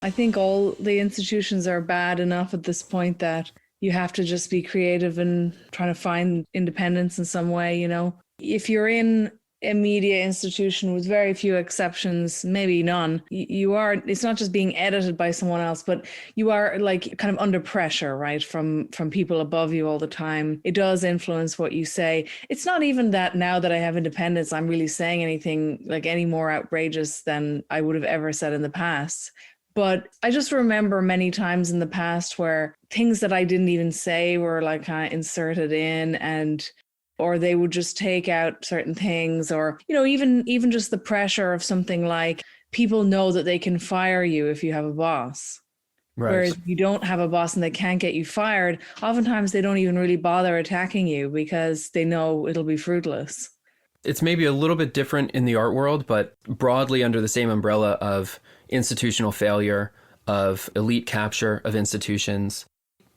I think all the institutions are bad enough at this point that you have to just be creative and trying to find independence in some way, you know. If you're in a media institution with very few exceptions, maybe none, you are, it's not just being edited by someone else, but you are like kind of under pressure, right? From people above you all the time. It does influence what you say. It's not even that now that I have independence, I'm really saying anything like any more outrageous than I would have ever said in the past. But I just remember many times in the past where things that I didn't even say were like kind of inserted in, and or they would just take out certain things, or, you know, even just the pressure of something like people know that they can fire you if you have a boss. Right. Whereas if you don't have a boss and they can't get you fired, oftentimes they don't even really bother attacking you because they know it'll be fruitless. It's maybe a little bit different in the art world, but broadly under the same umbrella of institutional failure, of elite capture of institutions.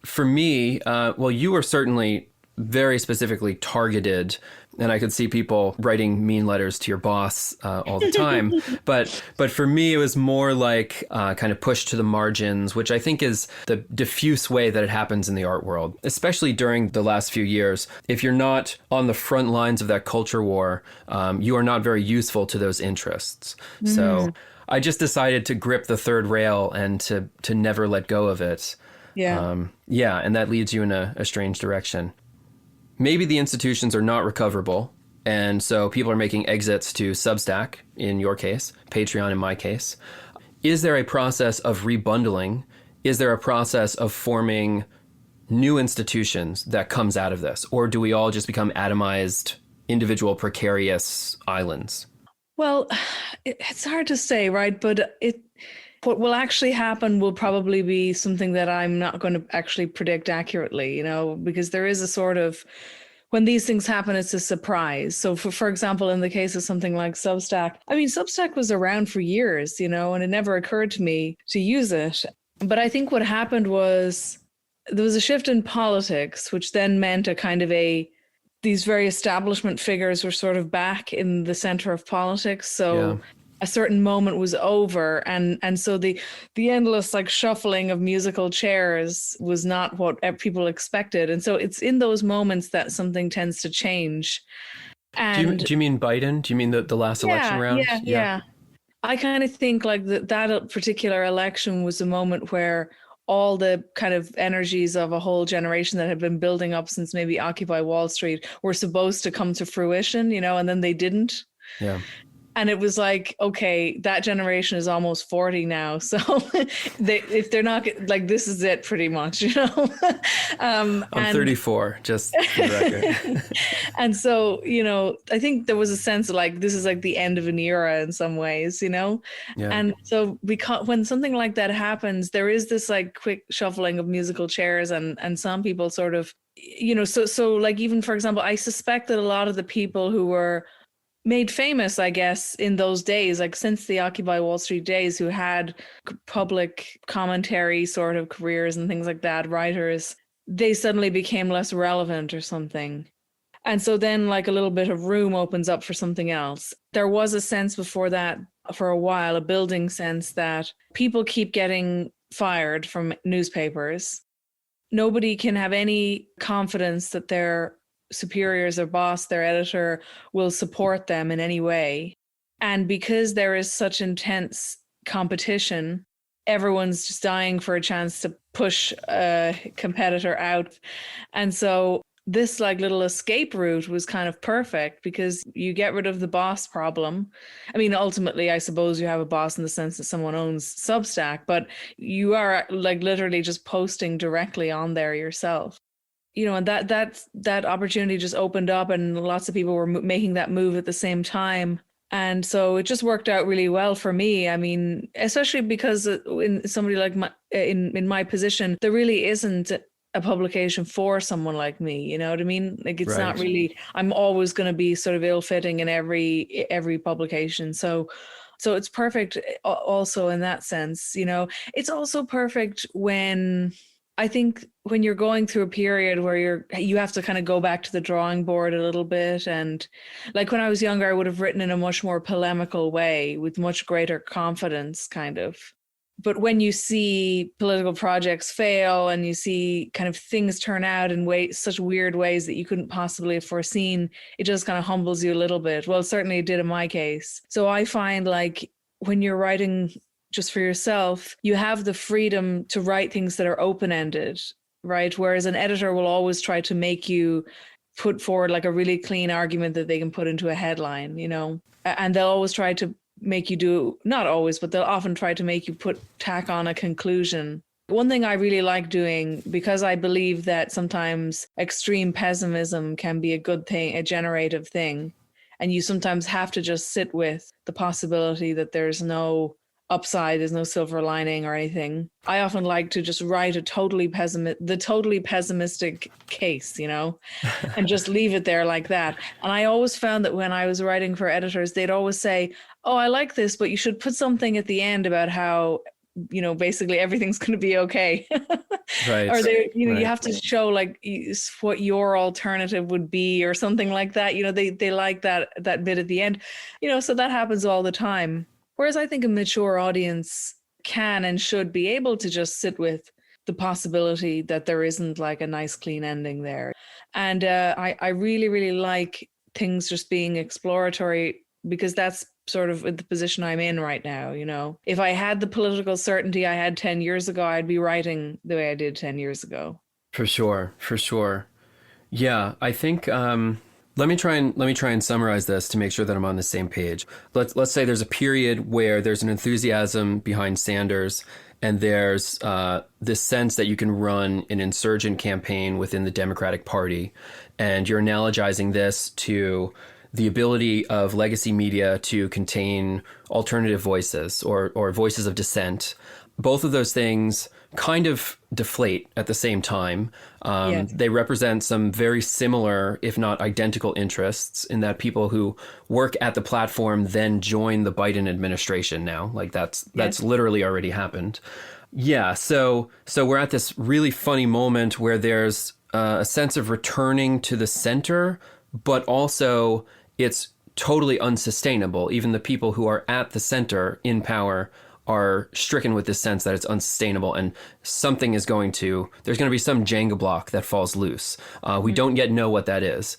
For me, well, you were certainly very specifically targeted, and I could see people writing mean letters to your boss all the time. but for me, it was more like kind of pushed to the margins, which I think is the diffuse way that it happens in the art world, especially during the last few years. If you're not on the front lines of that culture war, you are not very useful to those interests. So I just decided to grip the third rail and to never let go of it. Yeah. Yeah, and that leads you in a strange direction. Maybe the institutions are not recoverable, and so people are making exits to Substack, in your case, Patreon in my case. Is there a process of rebundling? Is there a process of forming new institutions that comes out of this? Or do we all just become atomized, individual, precarious islands? Well, it's hard to say, right? But what will actually happen will probably be something that I'm not going to actually predict accurately, you know, because there is a sort of, when these things happen, it's a surprise. So for example, in the case of something like Substack, I mean, Substack was around for years, you know, and it never occurred to me to use it. But I think what happened was there was a shift in politics, which then meant a kind of these very establishment figures were sort of back in the center of politics. So a certain moment was over, and so the endless like shuffling of musical chairs was not what people expected, and so it's in those moments that something tends to change. And Do you mean Biden? Do you mean the last election round? yeah. I kind of think like that particular election was a moment where all the kind of energies of a whole generation that had been building up since maybe Occupy Wall Street were supposed to come to fruition, you know, and then they didn't. Yeah. And it was like, okay, that generation is almost 40 now. So if they're not like, this is it pretty much, you know? I'm 34, just for the record. And so, you know, I think there was a sense of like, this is like the end of an era in some ways, you know? Yeah. And so because when something like that happens, there is this like quick shuffling of musical chairs, and some people sort of, you know, so like, even for example, I suspect that a lot of the people who were made famous, I guess, in those days, like since the Occupy Wall Street days, who had public commentary sort of careers and things like that, writers, they suddenly became less relevant or something. And so then like a little bit of room opens up for something else. There was a sense before that for a while, a building sense that people keep getting fired from newspapers. Nobody can have any confidence that their superiors, their boss, their editor will support them in any way. And because there is such intense competition, everyone's just dying for a chance to push a competitor out. And so this like little escape route was kind of perfect because you get rid of the boss problem. I mean, ultimately, I suppose you have a boss in the sense that someone owns Substack, but you are like literally just posting directly on there yourself. You know, and that opportunity just opened up, and lots of people were making that move at the same time. And so it just worked out really well for me. I mean, especially because in somebody like in my position, there really isn't a publication for someone like me. You know what I mean? Like it's not really, I'm always going to be sort of ill-fitting in every publication. So it's perfect also in that sense. You know, it's also perfect when I think when you're going through a period where you have to kind of go back to the drawing board a little bit. And like when I was younger, I would have written in a much more polemical way with much greater confidence, kind of. But when you see political projects fail and you see kind of things turn out in such weird ways that you couldn't possibly have foreseen, it just kind of humbles you a little bit. Well, certainly it did in my case. So I find like when you're writing just for yourself, you have the freedom to write things that are open-ended, right? Whereas an editor will always try to make you put forward like a really clean argument that they can put into a headline, and they'll always try to make you do, not always, but they'll often try to make you tack on a conclusion. One thing I really like doing, because I believe that sometimes extreme pessimism can be a good thing, a generative thing, and you sometimes have to just sit with the possibility that there's no upside, there's no silver lining or anything. I often like to just write the totally pessimistic case, and just leave it there like that. And I always found that when I was writing for editors, they'd always say, oh, I like this, but you should put something at the end about how, basically everything's going to be okay. Right. Or right. You have to show like what your alternative would be or something like that. They like that bit at the end, so that happens all the time. Whereas I think a mature audience can and should be able to just sit with the possibility that there isn't like a nice clean ending there. And I really, really like things just being exploratory, because that's sort of the position I'm in right now. If I had the political certainty I had 10 years ago, I'd be writing the way I did 10 years ago. For sure. Yeah, I think let me try and summarize this to make sure that I'm on the same page. Let's say there's a period where there's an enthusiasm behind Sanders, and there's this sense that you can run an insurgent campaign within the Democratic Party, and you're analogizing this to the ability of legacy media to contain alternative voices or voices of dissent. Both of those things kind of deflate at the same time. Yes. They represent some very similar, if not identical, interests, in that people who work at the platform then join the Biden administration now. Like that's literally already happened. Yeah. So we're at this really funny moment where there's a sense of returning to the center, but also it's totally unsustainable. Even the people who are at the center in power are stricken with this sense that it's unsustainable, and there's going to be some Jenga block that falls loose. We don't yet know what that is.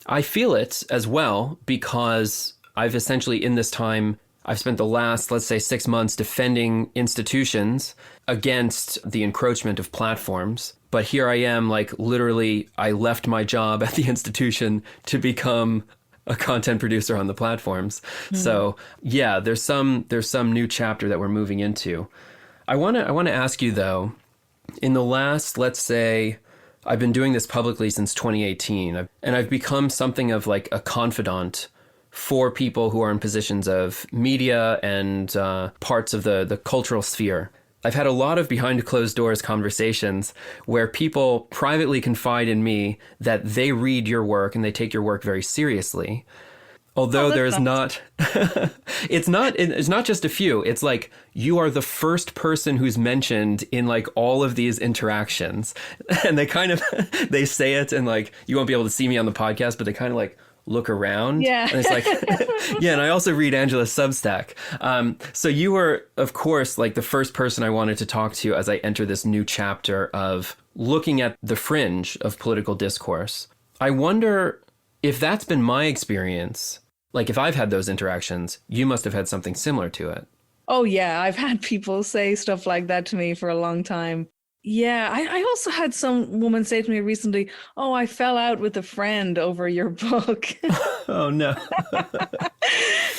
I feel it as well because I've essentially in this time, I've spent the last, let's say, 6 months defending institutions against the encroachment of platforms. But here I am, like literally, I left my job at the institution to become a content producer on the platforms. So yeah, there's some new chapter that we're moving into. I want to ask you though, in the last, let's say, I've been doing this publicly since 2018, and I've become something of like a confidant for people who are in positions of media and parts of the cultural sphere. I've had a lot of behind closed doors conversations where people privately confide in me that they read your work and they take your work very seriously. Although there's not, it's not just a few. It's like you are the first person who's mentioned in like all of these interactions. And they kind of, they say it and like, you won't be able to see me on the podcast, but they kind of like look around. Yeah. And it's like, yeah. And I also read Angela's Substack. So you were, of course, like the first person I wanted to talk to as I enter this new chapter of looking at the fringe of political discourse. I wonder if that's been my experience. Like if I've had those interactions, you must have had something similar to it. Oh, yeah. I've had people say stuff like that to me for a long time. Yeah, I also had some woman say to me recently, oh, I fell out with a friend over your book. Oh, no.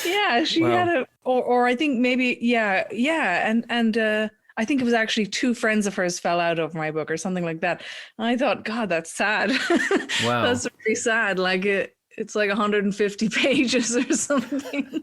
Yeah, she had or I think maybe, yeah. And I think it was actually two friends of hers fell out over my book or something like that. And I thought, God, that's sad. Wow. That's really sad. Like it's like 150 pages or something.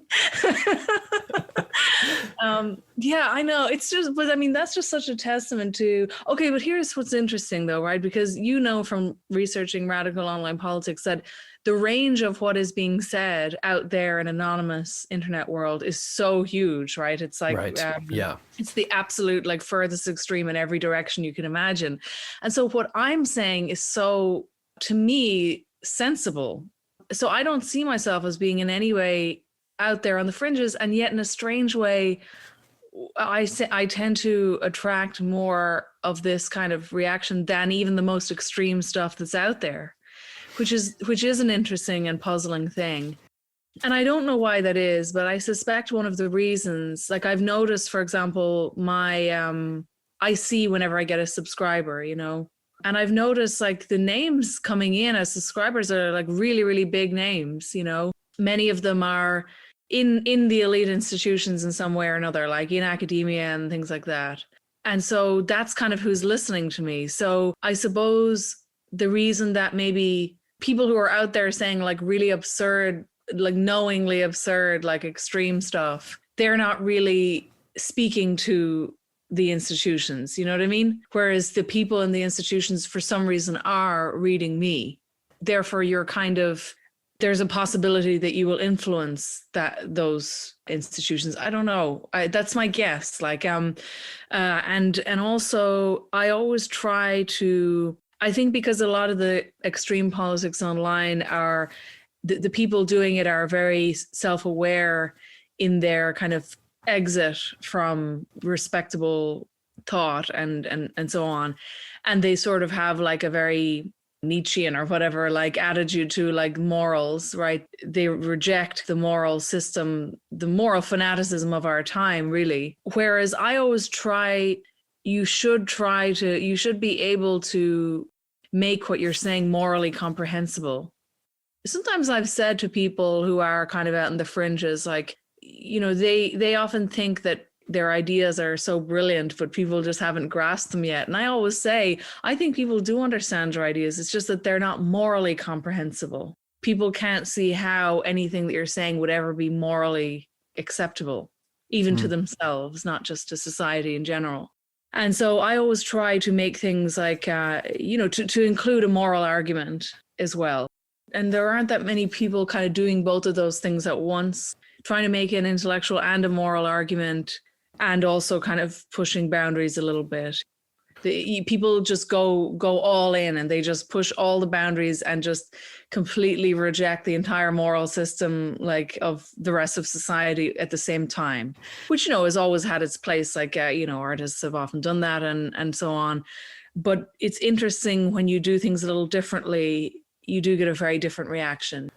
Yeah, I know. It's just, but I mean, that's just such a testament to, okay, but here's what's interesting though, right? Because you know from researching radical online politics that the range of what is being said out there in anonymous internet world is so huge, right? It's like, right. Yeah, it's the absolute like furthest extreme in every direction you can imagine. And so what I'm saying is so, to me, sensible. So I don't see myself as being in any way out there on the fringes, and yet in a strange way, I tend to attract more of this kind of reaction than even the most extreme stuff that's out there, which is an interesting and puzzling thing. And I don't know why that is, but I suspect one of the reasons, like I've noticed, for example, I see whenever I get a subscriber, and I've noticed like the names coming in as subscribers are like really, really big names, Many of them are in the elite institutions in some way or another, like in academia and things like that. And so that's kind of who's listening to me. So I suppose the reason that maybe people who are out there saying like really absurd, like knowingly absurd, like extreme stuff, they're not really speaking to the institutions, you know what I mean? Whereas the people in the institutions for some reason are reading me. Therefore, there's a possibility that you will influence those institutions. I don't know. That's my guess. Like, and also I always try to, I think because a lot of the extreme politics online are, the people doing it are very self-aware in their kind of exit from respectable thought and so on. And they sort of have like a very Nietzschean or whatever, like attitude to like morals, right? They reject the moral system, the moral fanaticism of our time, really. Whereas I always you should be able to make what you're saying morally comprehensible. Sometimes I've said to people who are kind of out in the fringes, like, they often think that their ideas are so brilliant, but people just haven't grasped them yet. And I always say, I think people do understand your ideas. It's just that they're not morally comprehensible. People can't see how anything that you're saying would ever be morally acceptable, even to themselves, not just to society in general. And so I always try to make things like, to include a moral argument as well. And there aren't that many people kind of doing both of those things at once, trying to make an intellectual and a moral argument, and also kind of pushing boundaries a little bit. People just go all in and they just push all the boundaries and just completely reject the entire moral system, like of the rest of society at the same time, which, has always had its place. Like, artists have often done that and so on. But it's interesting when you do things a little differently, you do get a very different reaction.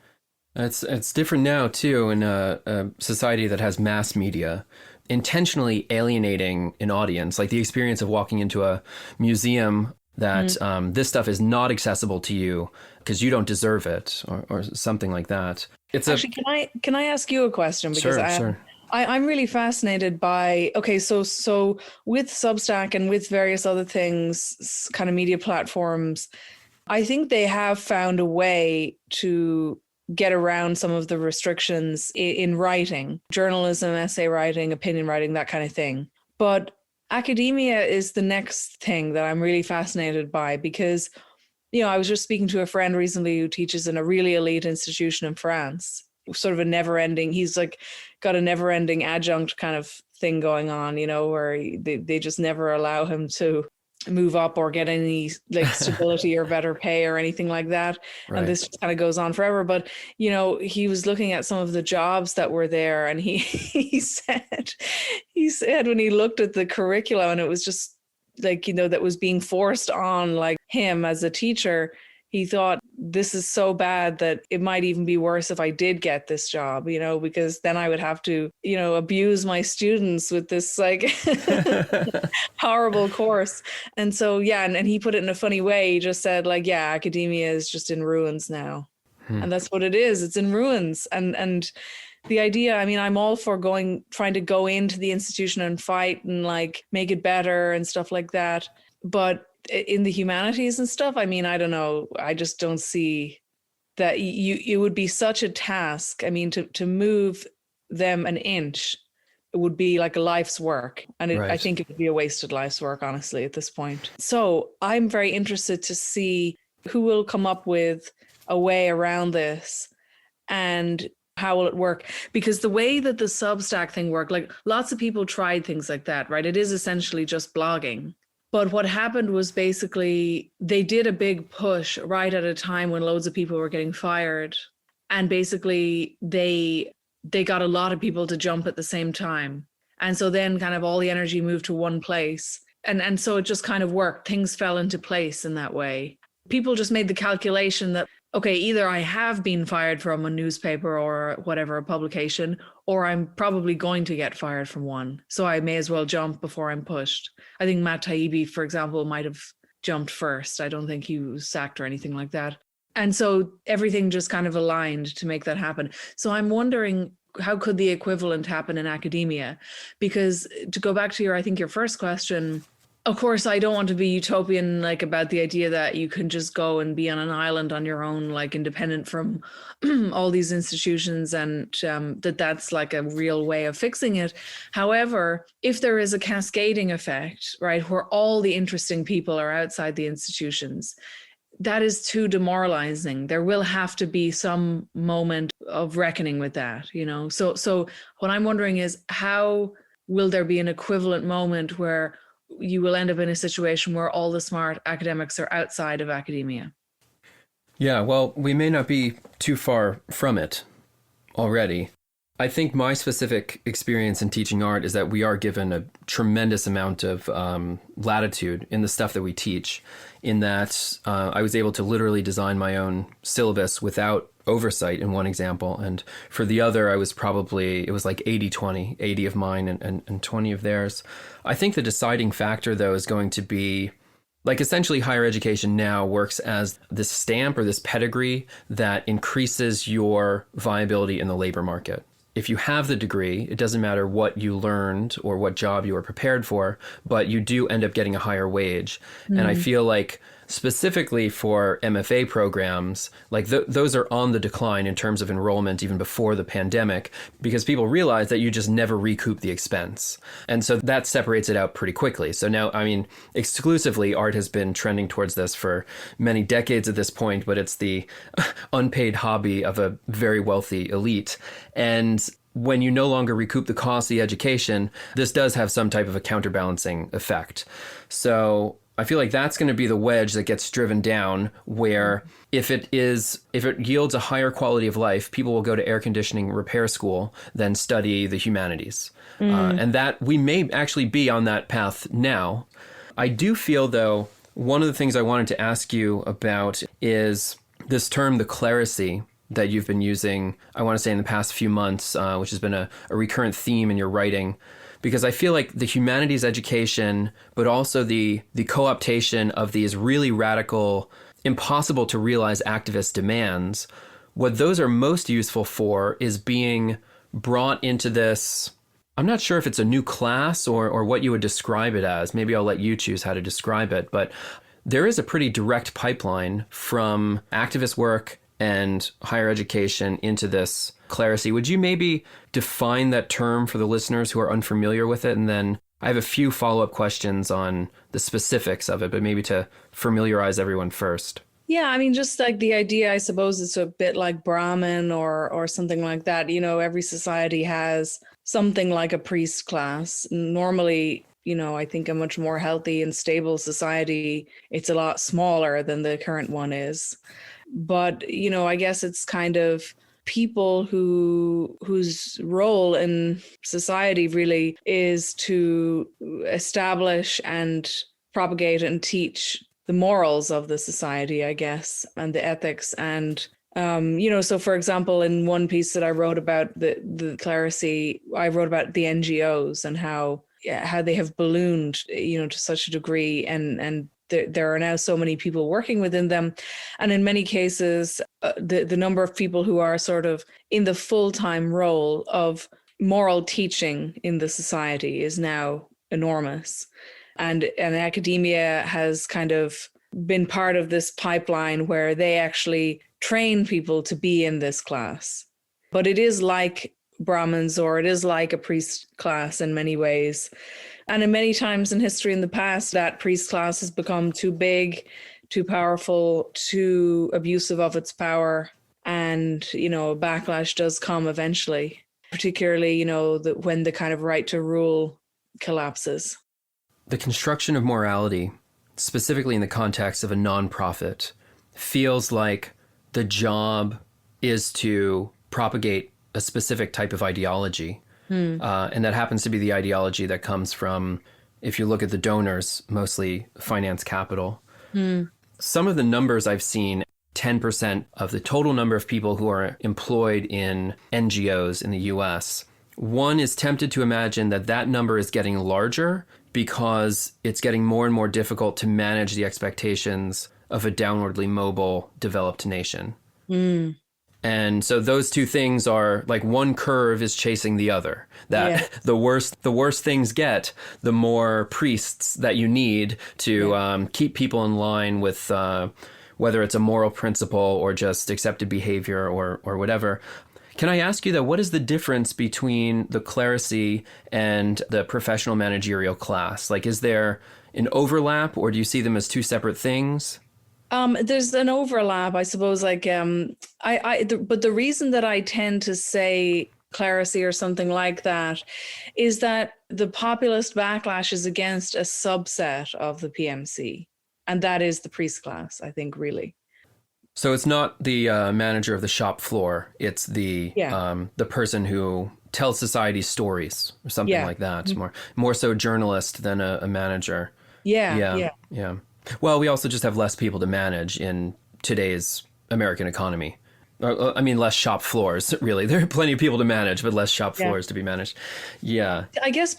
It's different now, too, in a society that has mass media intentionally alienating an audience, like the experience of walking into a museum that this stuff is not accessible to you because you don't deserve it or something like that. Actually, can I ask you a question? Because sure. I'm really fascinated by, so with Substack and with various other things, kind of media platforms, I think they have found a way to get around some of the restrictions in writing, journalism, essay writing, opinion writing, that kind of thing. But academia is the next thing that I'm really fascinated by because, I was just speaking to a friend recently who teaches in a really elite institution in France, sort of he's like got a never ending adjunct kind of thing going on, where they just never allow him to move up or get any like stability or better pay or anything like that. Right. And this just kind of goes on forever. But, he was looking at some of the jobs that were there and he said when he looked at the curriculum and it was just like, that was being forced on like him as a teacher, he thought this is so bad that it might even be worse if I did get this job, because then I would have to, abuse my students with this like horrible course. And so, and he put it in a funny way. He just said like, academia is just in ruins now. And that's what it is. It's in ruins. And the idea, I'm all for trying to go into the institution and fight and like make it better and stuff like that. But in the humanities and stuff, I don't know. I just don't see that it would be such a task. To move them an inch, it would be like a life's work. And right. I think it would be a wasted life's work, honestly, at this point. So I'm very interested to see who will come up with a way around this and how will it work? Because the way that the Substack thing worked, like lots of people tried things like that, right? It is essentially just blogging. But what happened was basically they did a big push right at a time when loads of people were getting fired. And basically they got a lot of people to jump at the same time. And so then kind of all the energy moved to one place. And so it just kind of worked. Things fell into place in that way. People just made the calculation that, okay, either I have been fired from a newspaper or whatever, a publication, or I'm probably going to get fired from one. So I may as well jump before I'm pushed. I think Matt Taibbi, for example, might have jumped first. I don't think he was sacked or anything like that. And so everything just kind of aligned to make that happen. So I'm wondering, how could the equivalent happen in academia? Because to go back to your first question, of course, I don't want to be utopian, like about the idea that you can just go and be on an island on your own, like independent from all these institutions, and that's like a real way of fixing it. However, if there is a cascading effect, right, where all the interesting people are outside the institutions, that is too demoralizing. There will have to be some moment of reckoning with that, you know? So what I'm wondering is, how will there be an equivalent moment where you will end up in a situation where all the smart academics are outside of academia? Yeah, well, we may not be too far from it already. I think my specific experience in teaching art is that we are given a tremendous amount of latitude in the stuff that we teach, in that I was able to literally design my own syllabus without oversight in one example. And for the other, it was like 80-20, 80 of mine and 20 of theirs. I think the deciding factor, though, is going to be, like, essentially higher education now works as this stamp or this pedigree that increases your viability in the labor market. If you have the degree, it doesn't matter what you learned or what job you were prepared for, but you do end up getting a higher wage. And I feel like specifically for MFA programs, like those are on the decline in terms of enrollment even before the pandemic, because people realize that you just never recoup the expense. And so that separates it out pretty quickly. So now, I mean, exclusively art has been trending towards this for many decades at this point, but it's the unpaid hobby of a very wealthy elite. And when you no longer recoup the cost of the education, this does have some type of a counterbalancing effect. So I feel like that's going to be the wedge that gets driven down, where if it yields a higher quality of life, people will go to air conditioning repair school than study the humanities. And that we may actually be on that path now. I do feel, though, one of the things I wanted to ask you about is this term, the clerisy, that you've been using, I want to say, in the past few months, which has been a recurrent theme in your writing. Because I feel like the humanities education, but also the co-optation of these really radical, impossible to realize activist demands, what those are most useful for is being brought into this, I'm not sure if it's a new class or what you would describe it as. Maybe I'll let you choose how to describe it. But there is a pretty direct pipeline from activist work and higher education into this clerisy. Would you maybe define that term for the listeners who are unfamiliar with it? And then I have a few follow-up questions on the specifics of it, but maybe to familiarize everyone first. Yeah, I mean, just like the idea, I suppose it's a bit like Brahmin or something like that. You know, every society has something like a priest class. Normally, you know, I think a much more healthy and stable society, it's a lot smaller than the current one is. But, you know, I guess it's kind of people whose role in society really is to establish and propagate and teach the morals of the society, I guess, and the ethics. And, you know, so for example, in one piece that I wrote about the clerisy, I wrote about the NGOs and how they have ballooned, you know, to such a degree, and there are now so many people working within them. And in many cases, the number of people who are sort of in the full-time role of moral teaching in the society is now enormous. And academia has kind of been part of this pipeline where they actually train people to be in this class. But it is like Brahmins, or it is like a priest class in many ways. And in many times in history in the past, that priest class has become too big, too powerful, too abusive of its power. And, you know, a backlash does come eventually, particularly, you know, when the kind of right to rule collapses. The construction of morality, specifically in the context of a nonprofit, feels like the job is to propagate a specific type of ideology. And that happens to be the ideology that comes from, if you look at the donors, mostly finance capital. Some of the numbers I've seen, 10% of the total number of people who are employed in NGOs in the US, one is tempted to imagine that that number is getting larger because it's getting more and more difficult to manage the expectations of a downwardly mobile developed nation. And so those two things are like one curve is chasing the other. That the worse things get, the more priests that you need to keep people in line with whether it's a moral principle or just accepted behavior or whatever. Can I ask you that what is the difference between the clerisy and the professional managerial class? Like, is there an overlap, or do you see them as two separate things? There's an overlap, I suppose. Like, but the reason that I tend to say clerisy or something like that is that the populist backlash is against a subset of the PMC, and that is the priest class, I think, really. So it's not the manager of the shop floor; it's the person who tells society stories or something like that. More so journalist than a manager. Yeah. Well, we also just have less people to manage in today's American economy. I mean, less shop floors, really. There are plenty of people to manage, but less shop floors to be managed. Yeah. I guess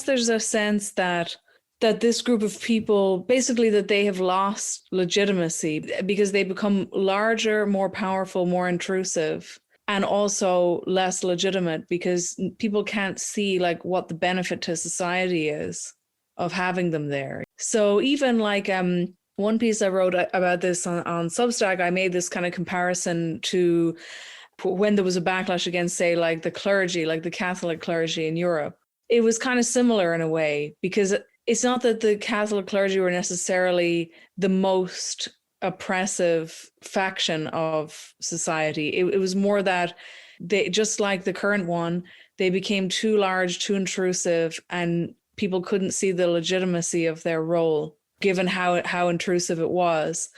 there's a sense that this group of people, basically that they have lost legitimacy because they become larger, more powerful, more intrusive, and also less legitimate because people can't see like what the benefit to society is of having them there. So even like one piece I wrote about this on Substack, I made this kind of comparison to when there was a backlash against, say, like the clergy, like the Catholic clergy in Europe. It was kind of similar in a way, because it's not that the Catholic clergy were necessarily the most oppressive faction of society. It was more that they, just like the current one, they became too large, too intrusive, and people couldn't see the legitimacy of their role, given how intrusive it was.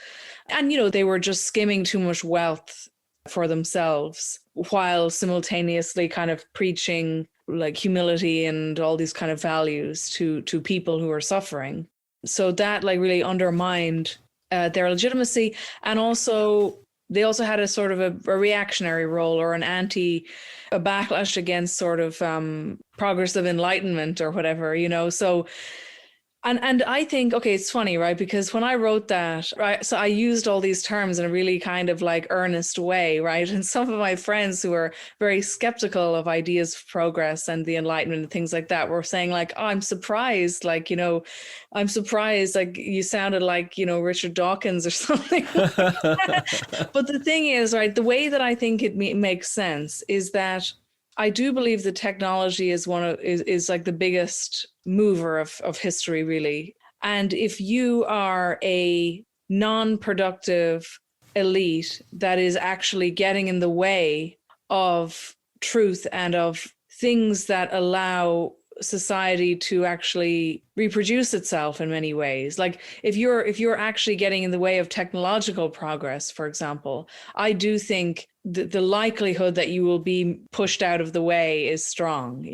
And, they were just skimming too much wealth for themselves while simultaneously kind of preaching like humility and all these kind of values to people who are suffering. So that like really undermined their legitimacy. And also they also had a sort of a reactionary role, or a backlash against sort of progressive enlightenment or whatever, so and I think, okay, it's funny, right? Because when I wrote that, right, so I used all these terms in a really kind of like earnest way, right? And some of my friends who are very skeptical of ideas of progress and the Enlightenment and things like that were saying like, oh, I'm surprised, like, I'm surprised, like you sounded like, Richard Dawkins or something. But the thing is, right, the way that I think it makes sense is that I do believe that technology is is like the biggest mover of history, really. And if you are a non-productive elite that is actually getting in the way of truth and of things that allow society to actually reproduce itself in many ways, like if you're actually getting in the way of technological progress, for example, I do think the likelihood that you will be pushed out of the way is strong,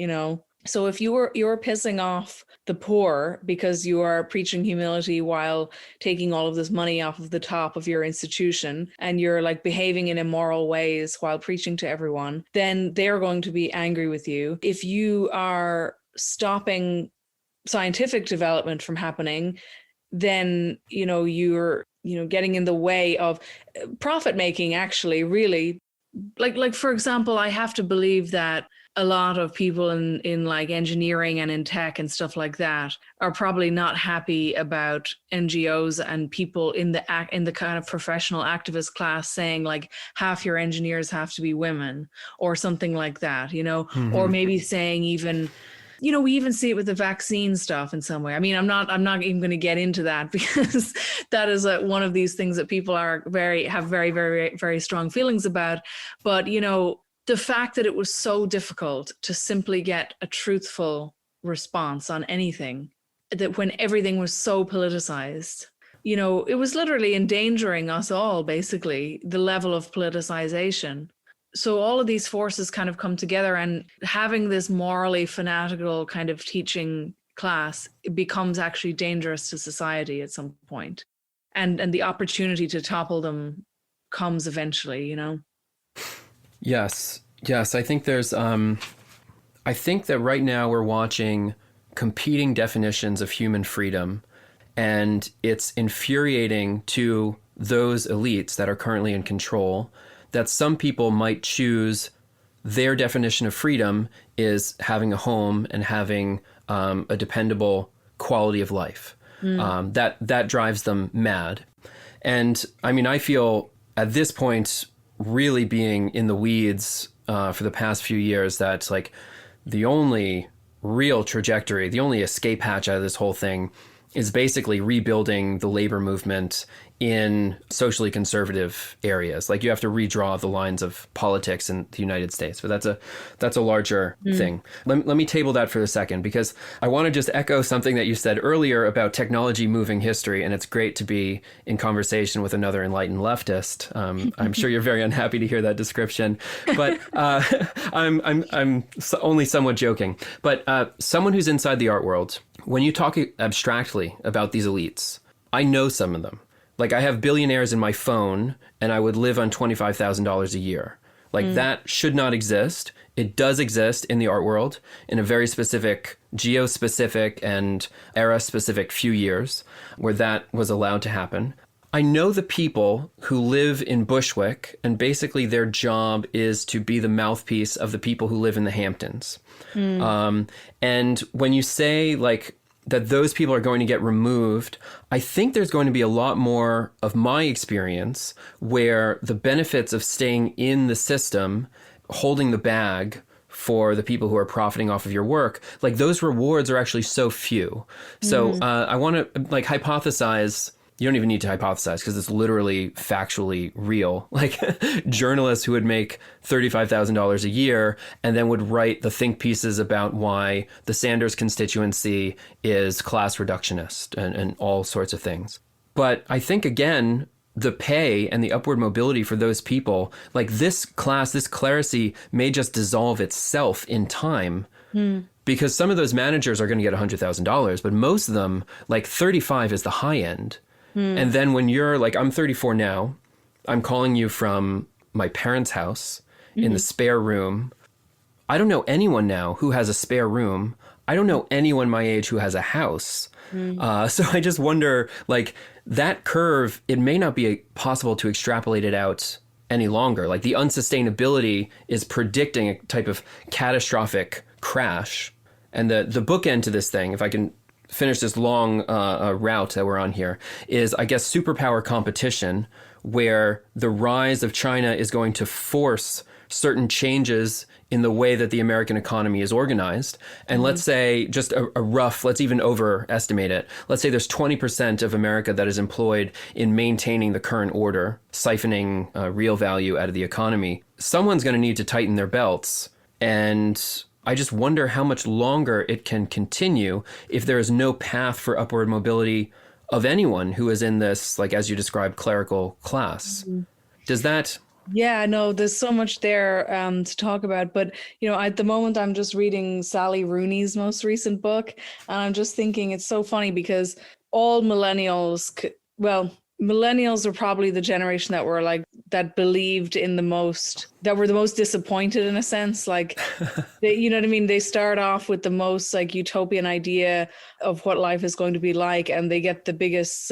So if you're pissing off the poor because you are preaching humility while taking all of this money off of the top of your institution, and you're like behaving in immoral ways while preaching to everyone, then they're going to be angry with you. If you are stopping scientific development from happening, then you're getting in the way of profit making, actually, really. Like for example, I have to believe that a lot of people in like engineering and in tech and stuff like that are probably not happy about NGOs and people in the kind of professional activist class saying like half your engineers have to be women or something like that, or maybe saying even, we even see it with the vaccine stuff in some way. I mean, I'm not even going to get into that because that is one of these things that people have very, very, very strong feelings about. But, the fact that it was so difficult to simply get a truthful response on anything, that when everything was so politicized, it was literally endangering us all, basically, the level of politicization. So all of these forces kind of come together, and having this morally fanatical kind of teaching class, it becomes actually dangerous to society at some point. And the opportunity to topple them comes eventually, you know? Yes. Yes. I think I think that right now we're watching competing definitions of human freedom, and it's infuriating to those elites that are currently in control that some people might choose their definition of freedom is having a home and having a dependable quality of life. That drives them mad. And I mean, I feel at this point, really being in the weeds for the past few years, that like the only real trajectory, the only escape hatch out of this whole thing is basically rebuilding the labor movement in socially conservative areas. Like you have to redraw the lines of politics in the United States, but that's a larger thing. Let me table that for a second, because I want to just echo something that you said earlier about technology moving history, and it's great to be in conversation with another enlightened leftist. I'm sure you're very unhappy to hear that description, but I'm only somewhat joking. But someone who's inside the art world, when you talk abstractly about these elites, I know some of them. Like I have billionaires in my phone and I would live on $25,000 a year. Like that should not exist. It does exist in the art world in a very specific, geo-specific and era-specific few years where that was allowed to happen. I know the people who live in Bushwick, and basically their job is to be the mouthpiece of the people who live in the Hamptons. And when you say like that those people are going to get removed, I think there's going to be a lot more of my experience where the benefits of staying in the system, holding the bag for the people who are profiting off of your work, like those rewards are actually so few. So I want to like hypothesize. You don't even need to hypothesize because it's literally factually real. Like journalists who would make $35,000 a year and then would write the think pieces about why the Sanders constituency is class reductionist and all sorts of things. But I think, again, the pay and the upward mobility for those people, like this class, this clerisy may just dissolve itself in time. Because some of those managers are going to get $100,000, but most of them, like 35 is the high end. And then when you're like, I'm 34 now, I'm calling you from my parents' house in the spare room. I don't know anyone now who has a spare room. I don't know anyone my age who has a house. So I just wonder, like that curve, it may not be possible to extrapolate it out any longer. Like the unsustainability is predicting a type of catastrophic crash. And the bookend to this thing, if I can finish this long route that we're on here, is, I guess, superpower competition, where the rise of China is going to force certain changes in the way that the American economy is organized. And let's say just a rough, let's even overestimate it. Let's say there's 20% of America that is employed in maintaining the current order, siphoning real value out of the economy. Someone's going to need to tighten their belts. And I just wonder how much longer it can continue if there is no path for upward mobility of anyone who is in this, like, as you described, clerical class. Does that... Yeah, no, there's so much there to talk about. But, you know, at the moment, I'm just reading Sally Rooney's most recent book. And I'm just thinking it's so funny because all millennials, millennials are probably the generation that were like, that believed in that were the most disappointed in a sense. Like, you know what I mean? They start off with the most like utopian idea of what life is going to be like, and they get the biggest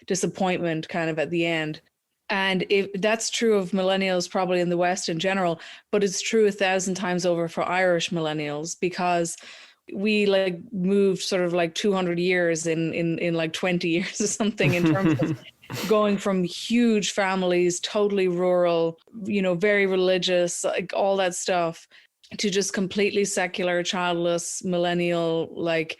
disappointment kind of at the end. And if that's true of millennials probably in the West in general, but it's true 1,000 times over for Irish millennials, because we like moved sort of like 200 years in like 20 years or something, in terms of going from huge families, totally rural, you know, very religious, like all that stuff, to just completely secular, childless, millennial, like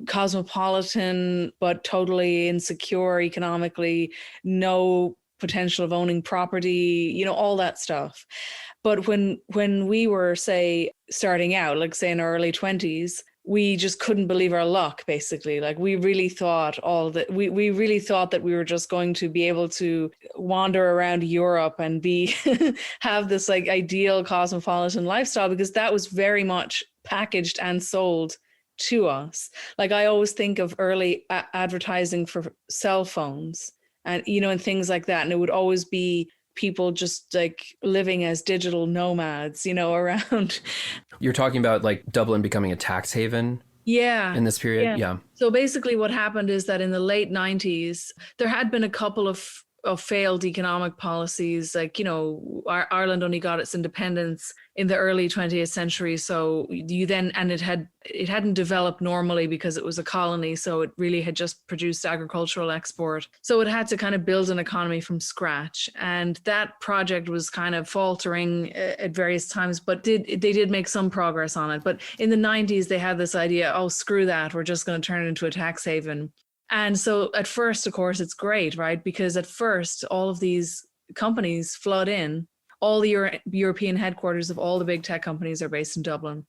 cosmopolitan, but totally insecure economically, no potential of owning property, you know, all that stuff. But when we were, say, starting out, like say in our early 20s, we just couldn't believe our luck, basically. Like we really thought we really thought that we were just going to be able to wander around Europe and be have this like ideal cosmopolitan lifestyle, because that was very much packaged and sold to us. Like I always think of early advertising for cell phones and, you know, and things like that. And it would always be people just like living as digital nomads, you know, around. You're talking about like Dublin becoming a tax haven in this period? Yeah. So basically what happened is that in the late 90s, there had been a couple of failed economic policies. Like, you know, Ireland only got its independence in the early 20th century. So it hadn't developed normally because it was a colony. So it really had just produced agricultural export. So it had to kind of build an economy from scratch. And that project was kind of faltering at various times, but they did make some progress on it. But in the 90s, they had this idea, oh, screw that, we're just going to turn it into a tax haven. And so at first, of course, it's great, right? Because at first, all of these companies flood in. All the European headquarters of all the big tech companies are based in Dublin.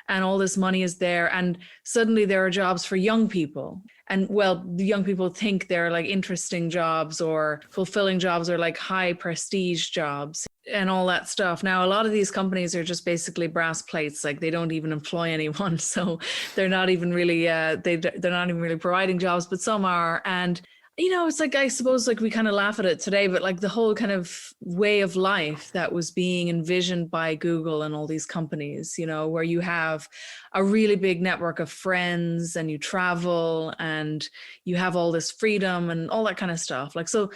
And all this money is there. And suddenly there are jobs for young people. And well, the young people think they're like interesting jobs or fulfilling jobs or like high prestige jobs and all that stuff. Now, a lot of these companies are just basically brass plates. Like they don't even employ anyone. So they're not even really, they're not even really providing jobs, but some are. And you know, it's like, I suppose like we kind of laugh at it today, but like the whole kind of way of life that was being envisioned by Google and all these companies, you know, where you have a really big network of friends and you travel and you have all this freedom and all that kind of stuff. Like, so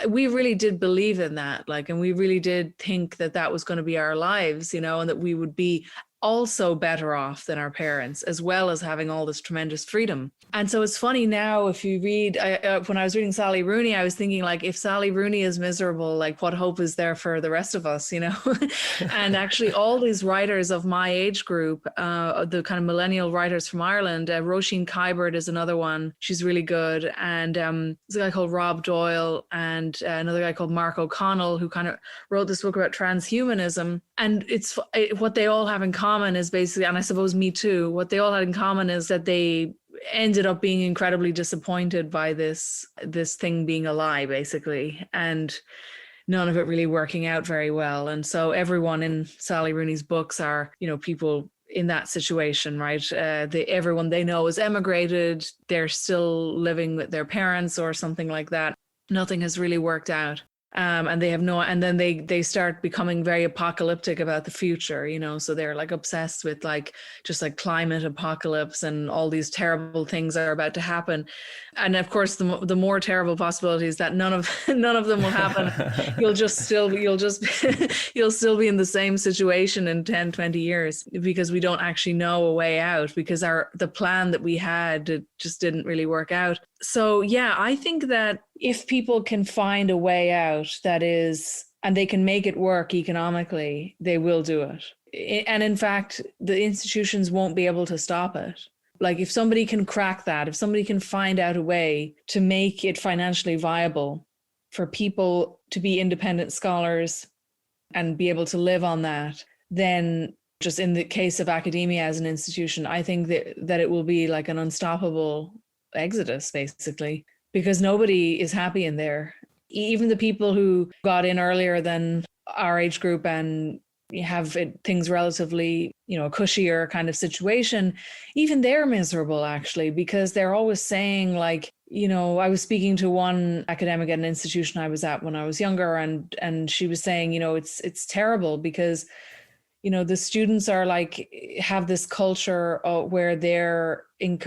we really did believe in that, like, and we really did think that that was going to be our lives, you know, and that we would be also better off than our parents, as well as having all this tremendous freedom. And so it's funny now, if you read, when I was reading Sally Rooney, I was thinking like, if Sally Rooney is miserable, like what hope is there for the rest of us, you know? And actually all these writers of my age group, the kind of millennial writers from Ireland, Roisin Kybert is another one. She's really good. And there's a guy called Rob Doyle and another guy called Mark O'Connell, who kind of wrote this book about transhumanism. And what they all have in common is basically, and I suppose me too, what they all had in common is that they ended up being incredibly disappointed by this thing being a lie, basically, and none of it really working out very well. And so everyone in Sally Rooney's books are, you know, people in that situation, right? Everyone they know is emigrated. They're still living with their parents or something like that. Nothing has really worked out. And they have and then they start becoming very apocalyptic about the future, you know, so they're like obsessed with like just like climate apocalypse and all these terrible things are about to happen. And of course, the more terrible possibilities that none of them will happen. you'll still be in the same situation in 10, 20 years because we don't actually know a way out, because the plan that we had just didn't really work out. So yeah, I think that if people can find a way out and they can make it work economically, they will do it. And in fact, the institutions won't be able to stop it. Like if somebody can crack that, if somebody can find out a way to make it financially viable for people to be independent scholars and be able to live on that, then just in the case of academia as an institution, I think that it will be like an unstoppable exodus, basically, because nobody is happy in there. Even the people who got in earlier than our age group and have things relatively, you know, a cushier kind of situation, even they're miserable actually, because they're always saying like, you know, I was speaking to one academic at an institution I was at when I was younger, and she was saying, you know, it's terrible because, you know, the students are like, have this culture where they're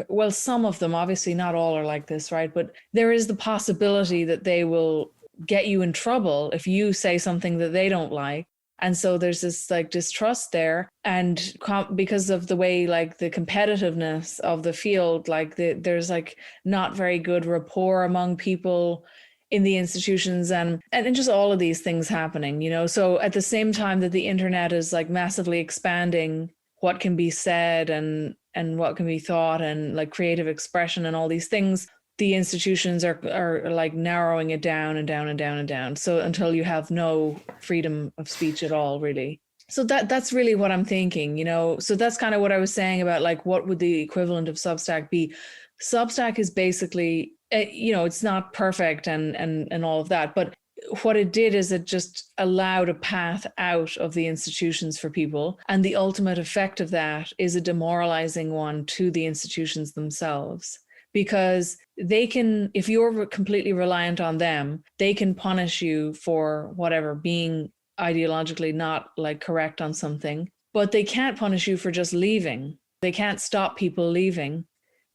well, some of them, obviously not all are like this, right? But there is the possibility that they will get you in trouble if you say something that they don't like. And so there's this like distrust there. And because of the way like the competitiveness of the field, like there's like not very good rapport among people in the institutions and just all of these things happening, you know. So at the same time that the internet is like massively expanding what can be said and what can be thought and like creative expression and all these things, the institutions are like narrowing it down and down and down and down. So until you have no freedom of speech at all, really. So that's really what I'm thinking, you know. So that's kind of what I was saying about like what would the equivalent of Substack be? Substack is basically, you know, it's not perfect and all of that, but what it did is it just allowed a path out of the institutions for people, and the ultimate effect of that is a demoralizing one to the institutions themselves, because they can, if you're completely reliant on them, they can punish you for whatever, being ideologically not like correct on something, but they can't punish you for just leaving. They can't stop people leaving,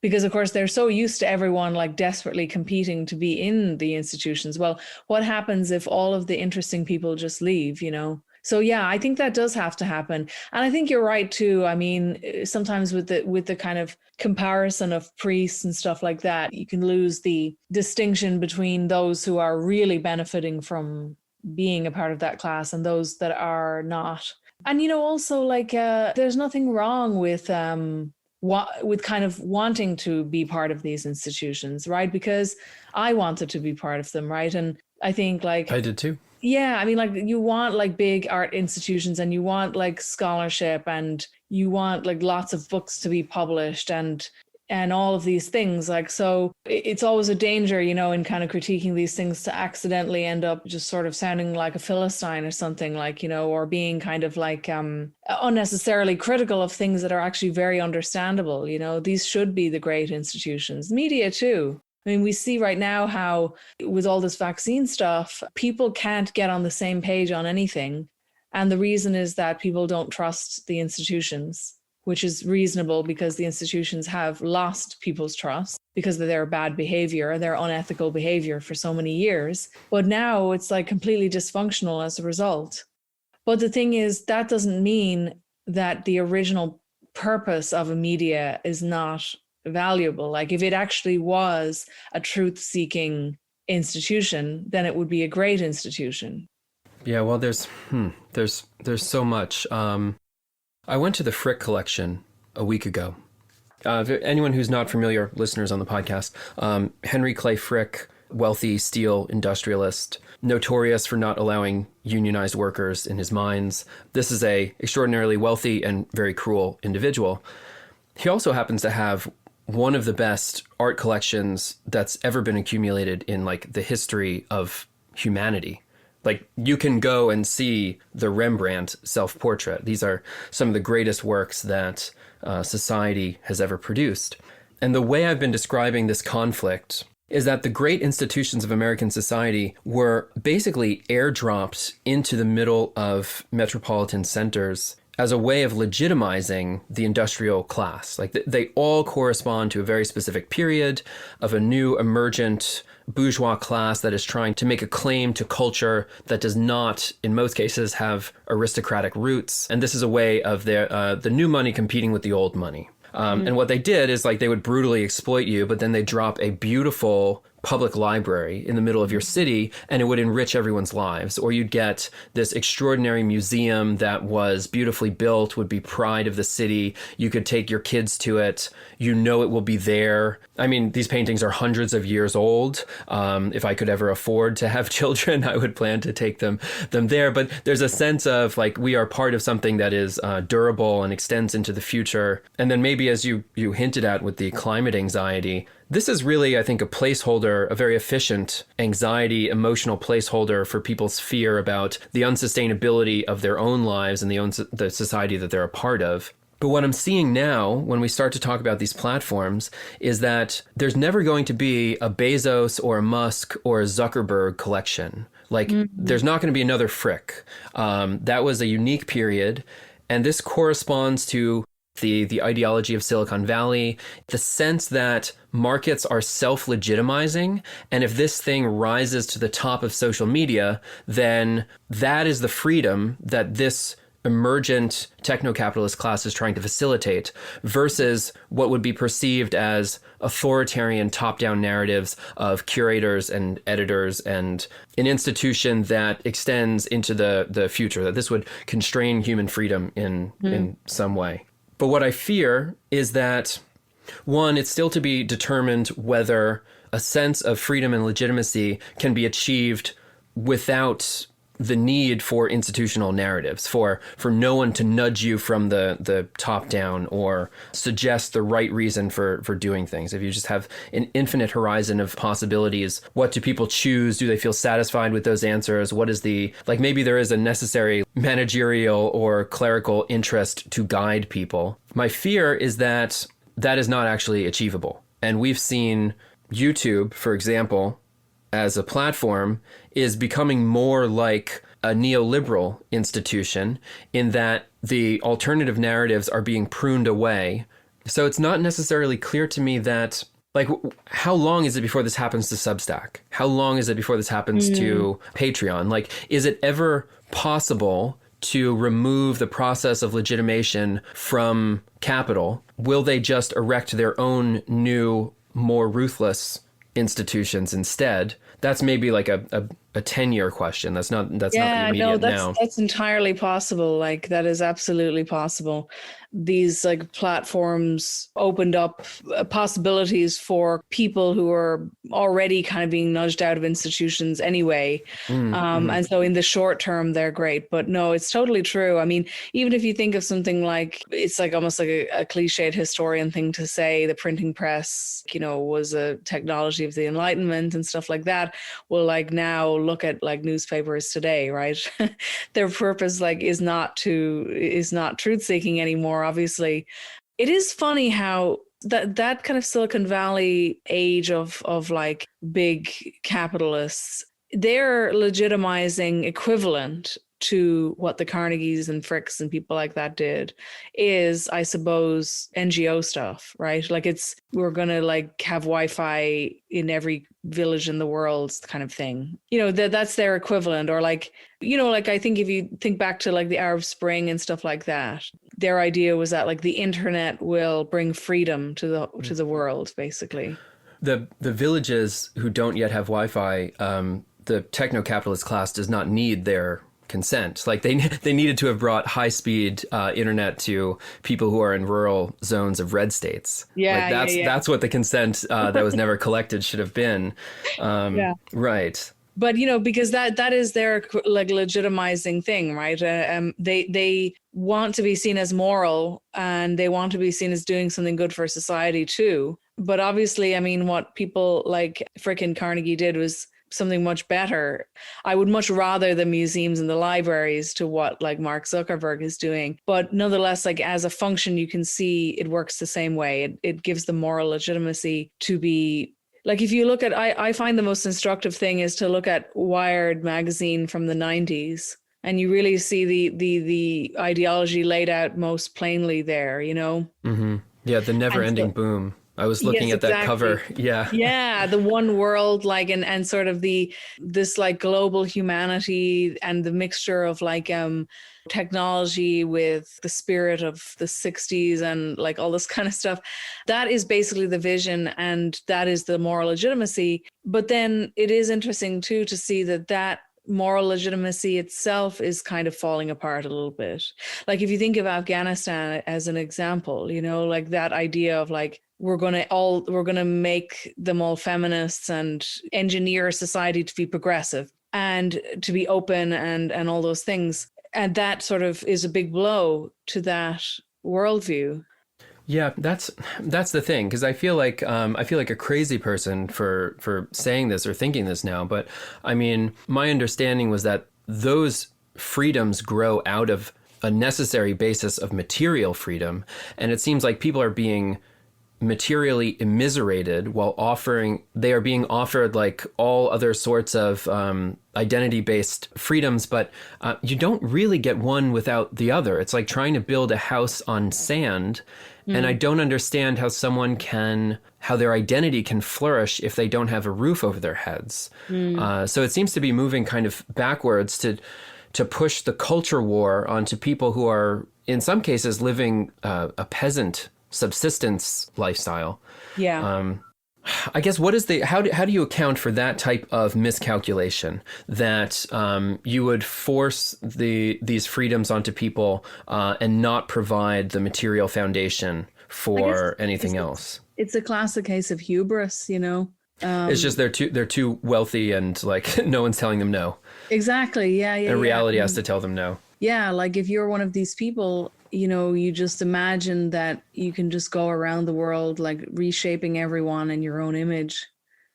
because of course they're so used to everyone like desperately competing to be in the institutions. Well, what happens if all of the interesting people just leave, you know? So yeah, I think that does have to happen. And I think you're right too. I mean, sometimes with the kind of comparison of priests and stuff like that, you can lose the distinction between those who are really benefiting from being a part of that class and those that are not. And, you know, also like there's nothing wrong with kind of wanting to be part of these institutions, right? Because I wanted to be part of them, right? And I think like I did too. Yeah, I mean, like you want like big art institutions, and you want like scholarship, and you want like lots of books to be published, and all of these things. Like, so it's always a danger, you know, in kind of critiquing these things to accidentally end up just sort of sounding like a Philistine or something, like, you know, or being kind of like unnecessarily critical of things that are actually very understandable. You know, these should be the great institutions, media too. I mean, we see right now how with all this vaccine stuff, people can't get on the same page on anything. And the reason is that people don't trust the institutions, which is reasonable because the institutions have lost people's trust because of their bad behavior, their unethical behavior for so many years. But now it's like completely dysfunctional as a result. But the thing is, that doesn't mean that the original purpose of a media is not valuable. Like if it actually was a truth-seeking institution, then it would be a great institution. Yeah, well, there's so much. I went to the Frick collection a week ago. Anyone who's not familiar, listeners on the podcast, Henry Clay Frick, wealthy steel industrialist, notorious for not allowing unionized workers in his mines. This is a extraordinarily wealthy and very cruel individual. He also happens to have one of the best art collections that's ever been accumulated in like the history of humanity. Like you can go and see the Rembrandt self-portrait. These are some of the greatest works that society has ever produced. And the way I've been describing this conflict is that the great institutions of American society were basically airdropped into the middle of metropolitan centers as a way of legitimizing the industrial class. Like they all correspond to a very specific period of a new emergent bourgeois class that is trying to make a claim to culture that does not, in most cases, have aristocratic roots. And this is a way of the new money competing with the old money. And what they did is like they would brutally exploit you, but then they drop a beautiful public library in the middle of your city, and it would enrich everyone's lives. Or you'd get this extraordinary museum that was beautifully built, would be pride of the city. You could take your kids to it. You know it will be there. I mean, these paintings are hundreds of years old. If I could ever afford to have children, I would plan to take them there. But there's a sense of like we are part of something that is durable and extends into the future. And then maybe as you hinted at with the climate anxiety, this is really, I think, a placeholder, a very efficient anxiety, emotional placeholder for people's fear about the unsustainability of their own lives and the society that they're a part of. But what I'm seeing now, when we start to talk about these platforms, is that there's never going to be a Bezos or a Musk or a Zuckerberg collection. Like, there's not going to be another Frick. That was a unique period, and this corresponds to the ideology of Silicon Valley, the sense that markets are self-legitimizing. And if this thing rises to the top of social media, then that is the freedom that this emergent techno-capitalist class is trying to facilitate versus what would be perceived as authoritarian top-down narratives of curators and editors and an institution that extends into the future, that this would constrain human freedom in some way. But what I fear is that, one, it's still to be determined whether a sense of freedom and legitimacy can be achieved without the need for institutional narratives, for no one to nudge you from the top down or suggest the right reason for doing things. If you just have an infinite horizon of possibilities, what do people choose? Do they feel satisfied with those answers? What is maybe there is a necessary managerial or clerical interest to guide people. My fear is that that is not actually achievable. And we've seen YouTube, for example, as a platform, is becoming more like a neoliberal institution in that the alternative narratives are being pruned away. So it's not necessarily clear to me that, how long is it before this happens to Substack? How long is it before this happens to Patreon? Is it ever possible to remove the process of legitimation from capital? Will they just erect their own new, more ruthless institutions instead? That's maybe like a 10-year question. That's not the immediate now. That's entirely possible. That is absolutely possible. These platforms opened up possibilities for people who are already kind of being nudged out of institutions anyway. And so in the short term, they're great. But no, it's totally true. I mean, even if you think of something it's almost like a cliched historian thing to say, the printing press, was a technology of the Enlightenment and stuff like that. Well, now look at newspapers today, right? Their purpose is not truth seeking anymore. Obviously, it is funny how that kind of Silicon Valley age of big capitalists, they're legitimizing equivalent to what the Carnegies and Fricks and people like that did is, I suppose, NGO stuff, right? We're going to have Wi-Fi in every village in the world kind of thing. That's their equivalent. Or I think if you think back to the Arab Spring and stuff like that, their idea was that the internet will bring freedom to the world, basically. The villages who don't yet have Wi-Fi, the techno-capitalist class does not need their consent. They needed to have brought high-speed internet to people who are in rural zones of red states. That's what the consent that was never collected should have been. Right. But because that is their legitimizing thing, right? They want to be seen as moral, and they want to be seen as doing something good for society too. But obviously, I mean, what people like frickin' Carnegie did was something much better. I would much rather the museums and the libraries to what Mark Zuckerberg is doing. But nonetheless, as a function, you can see it works the same way. It gives the moral legitimacy to be if you look at, I find the most instructive thing is to look at Wired magazine from the 90s. And you really see the ideology laid out most plainly there, Mm-hmm. Yeah, the never-ending boom. I was looking at that cover. Yeah. Yeah. The one world, and sort of this global humanity and the mixture of technology with the spirit of the 60s and all this kind of stuff. That is basically the vision, and that is the moral legitimacy. But then it is interesting too to see that moral legitimacy itself is kind of falling apart a little bit. If you think of Afghanistan as an example, that idea of we're going to make them all feminists and engineer society to be progressive and to be open and all those things. And that sort of is a big blow to that worldview. Yeah, that's the thing, because I feel like a crazy person for saying this or thinking this now. But I mean, my understanding was that those freedoms grow out of a necessary basis of material freedom. And it seems like people are being materially immiserated while they are being offered all other sorts of identity-based freedoms, but you don't really get one without the other. It's like trying to build a house on sand, and I don't understand how how their identity can flourish if they don't have a roof over their heads. So it seems to be moving kind of backwards to push the culture war onto people who are, in some cases, living a peasant subsistence lifestyle. Yeah. I guess how do you account for that type of miscalculation that you would force these freedoms onto people and not provide the material foundation for anything else? It's a classic case of hubris, It's just they're too wealthy and like no one's telling them no. Exactly. Yeah. Yeah. And Yeah. reality has to tell them no. Yeah. Like if you're one of these people, you just imagine that you can just go around the world, like reshaping everyone in your own image.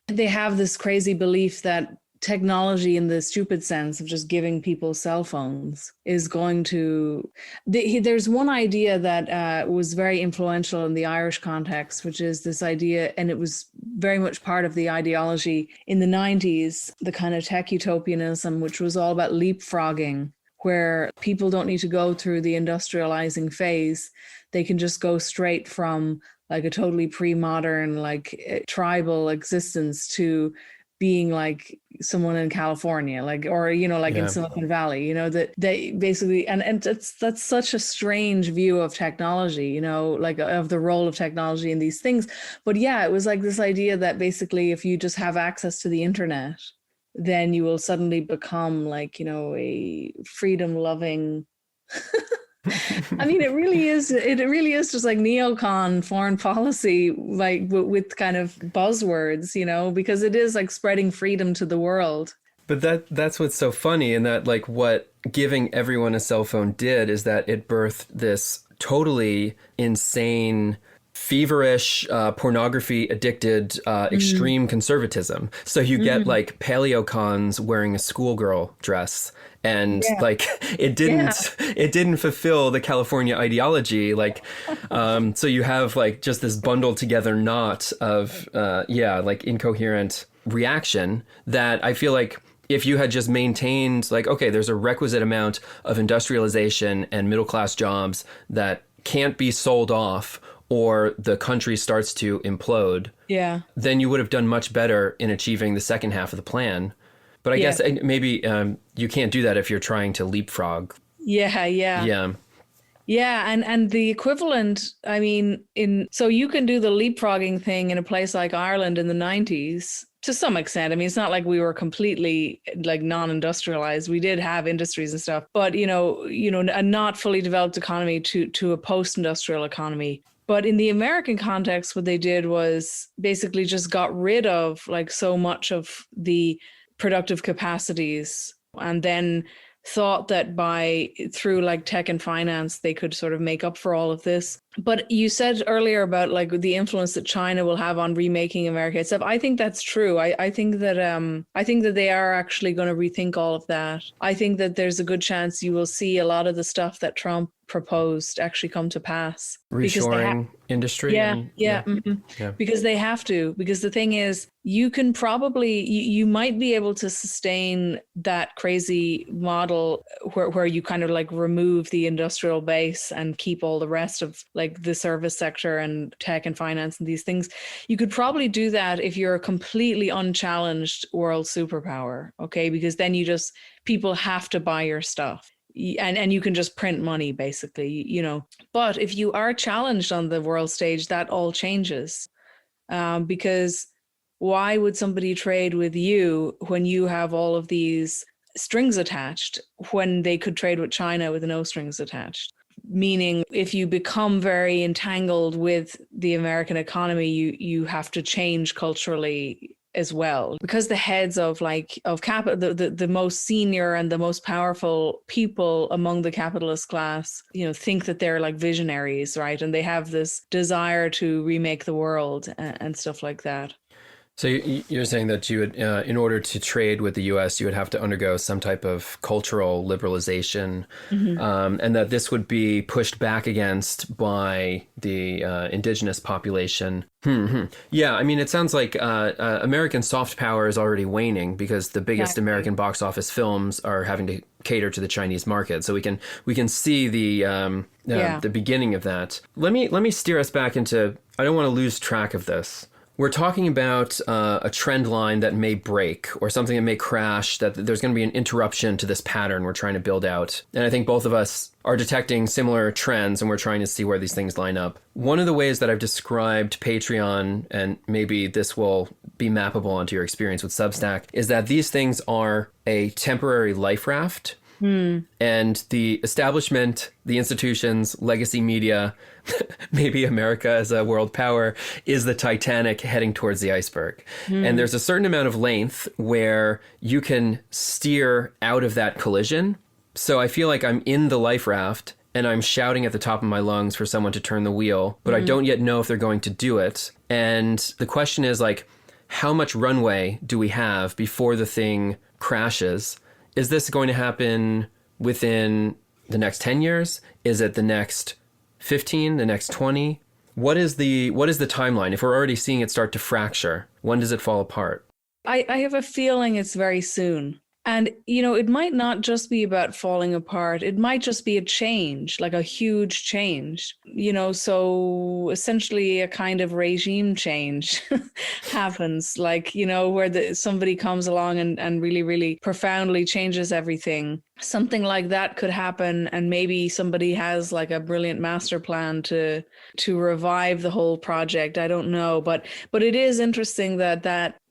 They have this crazy belief that technology, in the stupid sense of just giving people cell phones, is going to there's one idea that was very influential in the Irish context, which is this idea, and it was very much part of the ideology in the 90s, the kind of tech utopianism, which was all about leapfrogging, where people don't need to go through the industrializing phase. They can just go straight from like a totally pre-modern, like tribal existence to being like someone in California, like, or, like in Silicon Valley, that they basically, and that's such a strange view of technology, like of the role of technology in these things. But yeah, it was like this idea that basically if you just have access to the internet, then you will suddenly become like, a freedom loving I mean, it really is just like neocon foreign policy, like with kind of buzzwords, because it is like spreading freedom to the world. But that's what's so funny, and that like what giving everyone a cell phone did is that it birthed this totally insane, feverish, pornography addicted, extreme conservatism. So you get like paleocons wearing a schoolgirl dress. And like it didn't fulfill the California ideology. Like, so you have like just this bundled together knot of, like incoherent reaction that I feel like if you had just maintained like, okay, there's a requisite amount of industrialization and middle class jobs that can't be sold off or the country starts to implode, then you would have done much better in achieving the second half of the plan. But I guess maybe you can't do that if you're trying to leapfrog. Yeah. And the equivalent, I mean, so you can do the leapfrogging thing in a place like Ireland in the 90s to some extent. I mean, it's not like we were completely like non-industrialized. We did have industries and stuff, but a not fully developed economy to a post-industrial economy. But in the American context, what they did was basically just got rid of like so much of the productive capacities, and then thought that through like tech and finance, they could sort of make up for all of this. But you said earlier about like the influence that China will have on remaking America itself. I think that's true. I think that they are actually going to rethink all of that. I think that there's a good chance you will see a lot of the stuff that Trump proposed actually come to pass. Reshoring industry. Because they have to. Because the thing is, you can probably, you might be able to sustain that crazy model where you kind of like remove the industrial base and keep all the rest of like the service sector and tech and finance and these things. You could probably do that if you're a completely unchallenged world superpower, okay? Because then people have to buy your stuff. And you can just print money, basically, But if you are challenged on the world stage, that all changes. Because why would somebody trade with you when you have all of these strings attached when they could trade with China with no strings attached? Meaning, if you become very entangled with the American economy, you have to change culturally as well, because the heads of capital, the most senior and the most powerful people among the capitalist class, think that they're like visionaries, right? And they have this desire to remake the world and stuff like that. So you're saying that you would, in order to trade with the U.S., you would have to undergo some type of cultural liberalization, and that this would be pushed back against by the indigenous population. Yeah, I mean, it sounds like American soft power is already waning because the biggest American box office films are having to cater to the Chinese market. So we can see the beginning of that. Let me steer us back into. I don't want to lose track of this. We're talking about a trend line that may break or something that may crash, that there's going to be an interruption to this pattern we're trying to build out. And I think both of us are detecting similar trends and we're trying to see where these things line up. One of the ways that I've described Patreon, and maybe this will be mappable onto your experience with Substack, is that these things are a temporary life raft And the establishment, the institutions, legacy media, maybe America as a world power, is the Titanic heading towards the iceberg. And there's a certain amount of length where you can steer out of that collision. So I feel like I'm in the life raft and I'm shouting at the top of my lungs for someone to turn the wheel, but I don't yet know if they're going to do it. And the question is like, how much runway do we have before the thing crashes? Is this going to happen within the next 10 years? Is it the next 15, the next 20? What is the timeline? If we're already seeing it start to fracture, when does it fall apart? I have a feeling it's very soon. And, it might not just be about falling apart. It might just be a change, like a huge change, so essentially a kind of regime change happens, like, where somebody comes along and really, really profoundly changes everything. Something like that could happen. And maybe somebody has like a brilliant master plan to revive the whole project. I don't know. But it is interesting that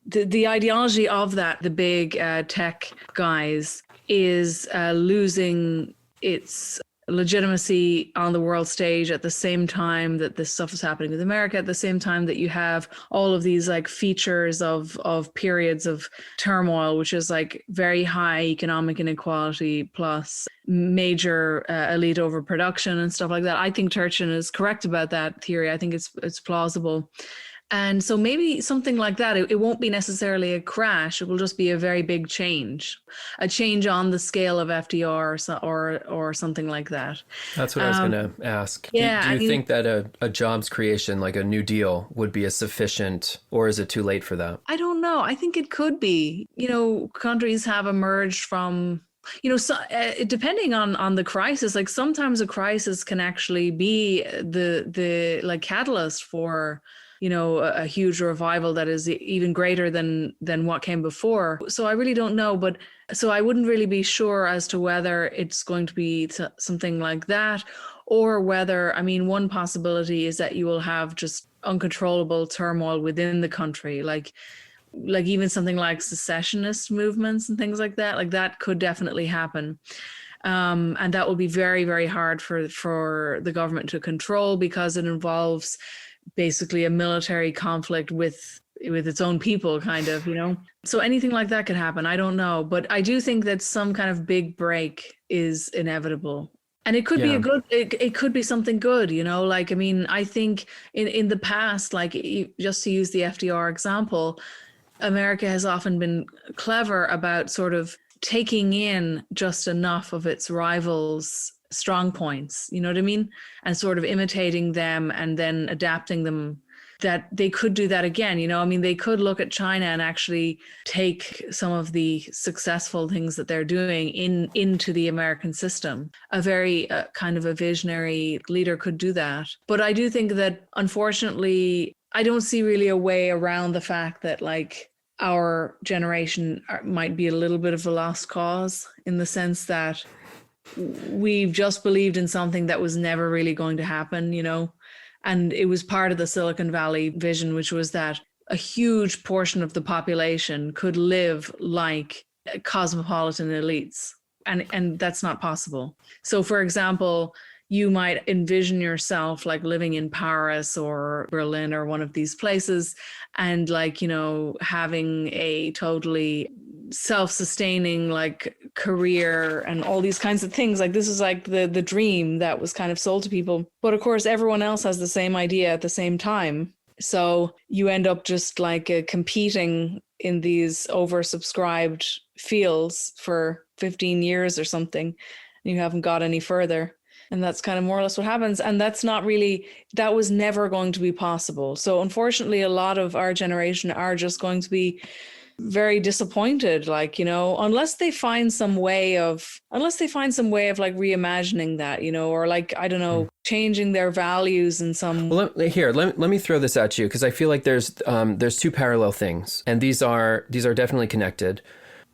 the ideology of the big tech guys is losing its legitimacy on the world stage at the same time that this stuff is happening with America, at the same time that you have all of these like features of periods of turmoil, which is like very high economic inequality plus major elite overproduction and stuff like that. I think Turchin is correct about that theory. I think it's plausible. And so maybe something like that, it won't be necessarily a crash. It will just be a very big change, a change on the scale of FDR or something like that. That's what I was going to ask. Yeah, do you think that a jobs creation, like a New Deal, would be a sufficient, or is it too late for that? I don't know. I think it could be. Countries have emerged from so depending on the crisis, like sometimes a crisis can actually be the like catalyst for a huge revival that is even greater than what came before. So I really don't know, but so I wouldn't really be sure as to whether it's going to be something like that, or whether, one possibility is that you will have just uncontrollable turmoil within the country, like even something like secessionist movements and things like that could definitely happen. And that will be very, very hard for the government to control, because it involves basically a military conflict with its own people, kind of, So anything like that could happen. I don't know. But I do think that some kind of big break is inevitable. And it could be it could be something good, I think in the past, like just to use the FDR example, America has often been clever about sort of taking in just enough of its rivals' strong points, you know what I mean? And sort of imitating them and then adapting them, that they could do that again. They could look at China and actually take some of the successful things that they're doing into the American system. A very kind of a visionary leader could do that. But I do think that, unfortunately, I don't see really a way around the fact that like our generation might be a little bit of a lost cause, in the sense that we've just believed in something that was never really going to happen, and it was part of the Silicon Valley vision, which was that a huge portion of the population could live like cosmopolitan elites, and that's not possible. So, for example, you might envision yourself like living in Paris or Berlin or one of these places, and like, having a totally self-sustaining like career and all these kinds of things. Like this is like the dream that was kind of sold to people. But of course, everyone else has the same idea at the same time. So you end up just like competing in these oversubscribed fields for 15 years or something, and you haven't got any further. And that's kind of more or less what happens. And that was never going to be possible. So unfortunately, a lot of our generation are just going to be very disappointed, like, unless they find some way of like reimagining that, or like, I don't know, changing their values in some. Well, let me throw this at you, because I feel like there's two parallel things, and these are definitely connected.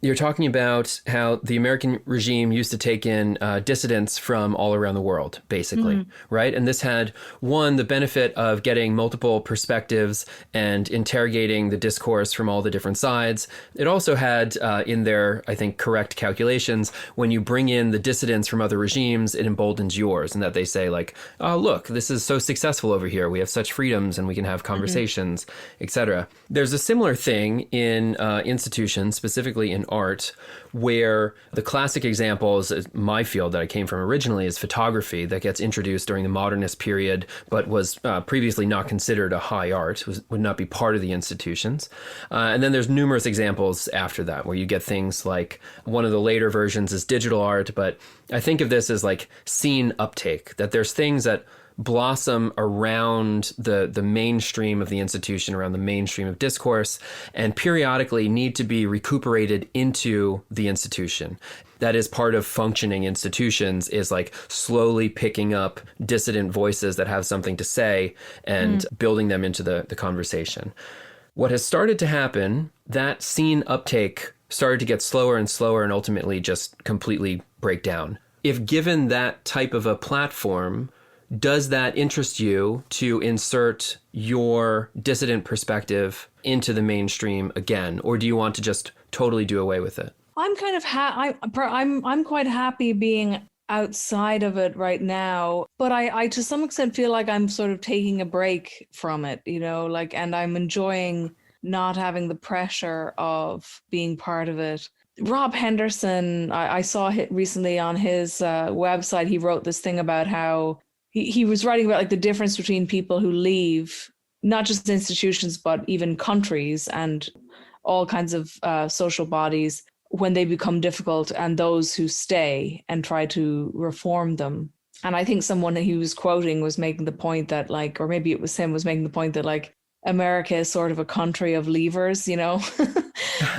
You're talking about how the American regime used to take in dissidents from all around the world, basically, right? And this had, one, the benefit of getting multiple perspectives and interrogating the discourse from all the different sides. It also had, in their, I think, correct calculations, when you bring in the dissidents from other regimes, it emboldens yours, and that they say, like, oh, look, this is so successful over here. We have such freedoms and we can have conversations, etc. There's a similar thing in institutions, specifically in art, where the classic example is my field that I came from originally is photography, that gets introduced during the modernist period, but was previously not considered a high art, would not be part of the institutions. And then there's numerous examples after that, where you get things like, one of the later versions is digital art, but I think of this as like scene uptake, that there's things that blossom around the mainstream of the institution, around the mainstream of discourse, and periodically need to be recuperated into the institution. That is part of functioning institutions, is like slowly picking up dissident voices that have something to say and building them into the conversation. What has started to happen, that scene uptake started to get slower and slower and ultimately just completely break down. If given that type of a platform, does that interest you to insert your dissident perspective into the mainstream again, or do you want to just totally do away with it? I'm kind of I'm quite happy being outside of it right now, but I to some extent feel like I'm sort of taking a break from it, like, and I'm enjoying not having the pressure of being part of it. Rob Henderson, I saw it recently on his website. He wrote this thing about how he was writing about like the difference between people who leave, not just institutions, but even countries and all kinds of social bodies when they become difficult, and those who stay and try to reform them. And I think someone he was quoting was making the point that, like, or maybe it was him, was making the point that, like, America is sort of a country of leavers,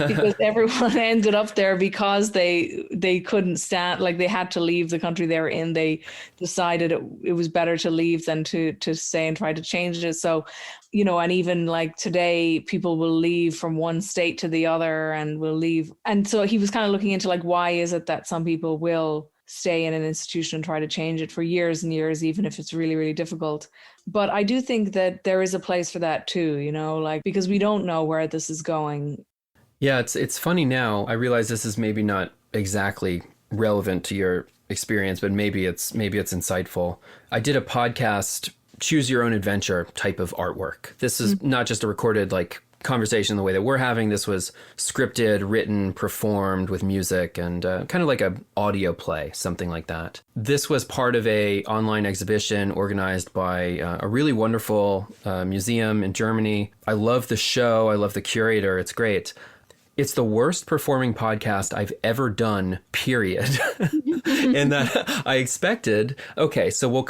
because everyone ended up there because they couldn't stand, like, they had to leave the country they were in. They decided it was better to leave than to stay and try to change it. So, and even like today, people will leave from one state to the other and will leave. And so he was kind of looking into, like, why is it that some people will stay in an institution and try to change it for years and years, even if it's really, really difficult. But I do think that there is a place for that too, like, because we don't know where this is going. Yeah, it's funny now. I realize this is maybe not exactly relevant to your experience, but maybe it's insightful. I did a podcast, choose your own adventure type of artwork. This is not just a recorded like conversation the way that we're having. This was scripted, written, performed with music, and kind of like a audio play, something like that. This was part of a online exhibition organized by a really wonderful museum in Germany. I love the show. I love the curator. It's great. It's the worst performing podcast I've ever done, period. And that I expected, okay, so we'll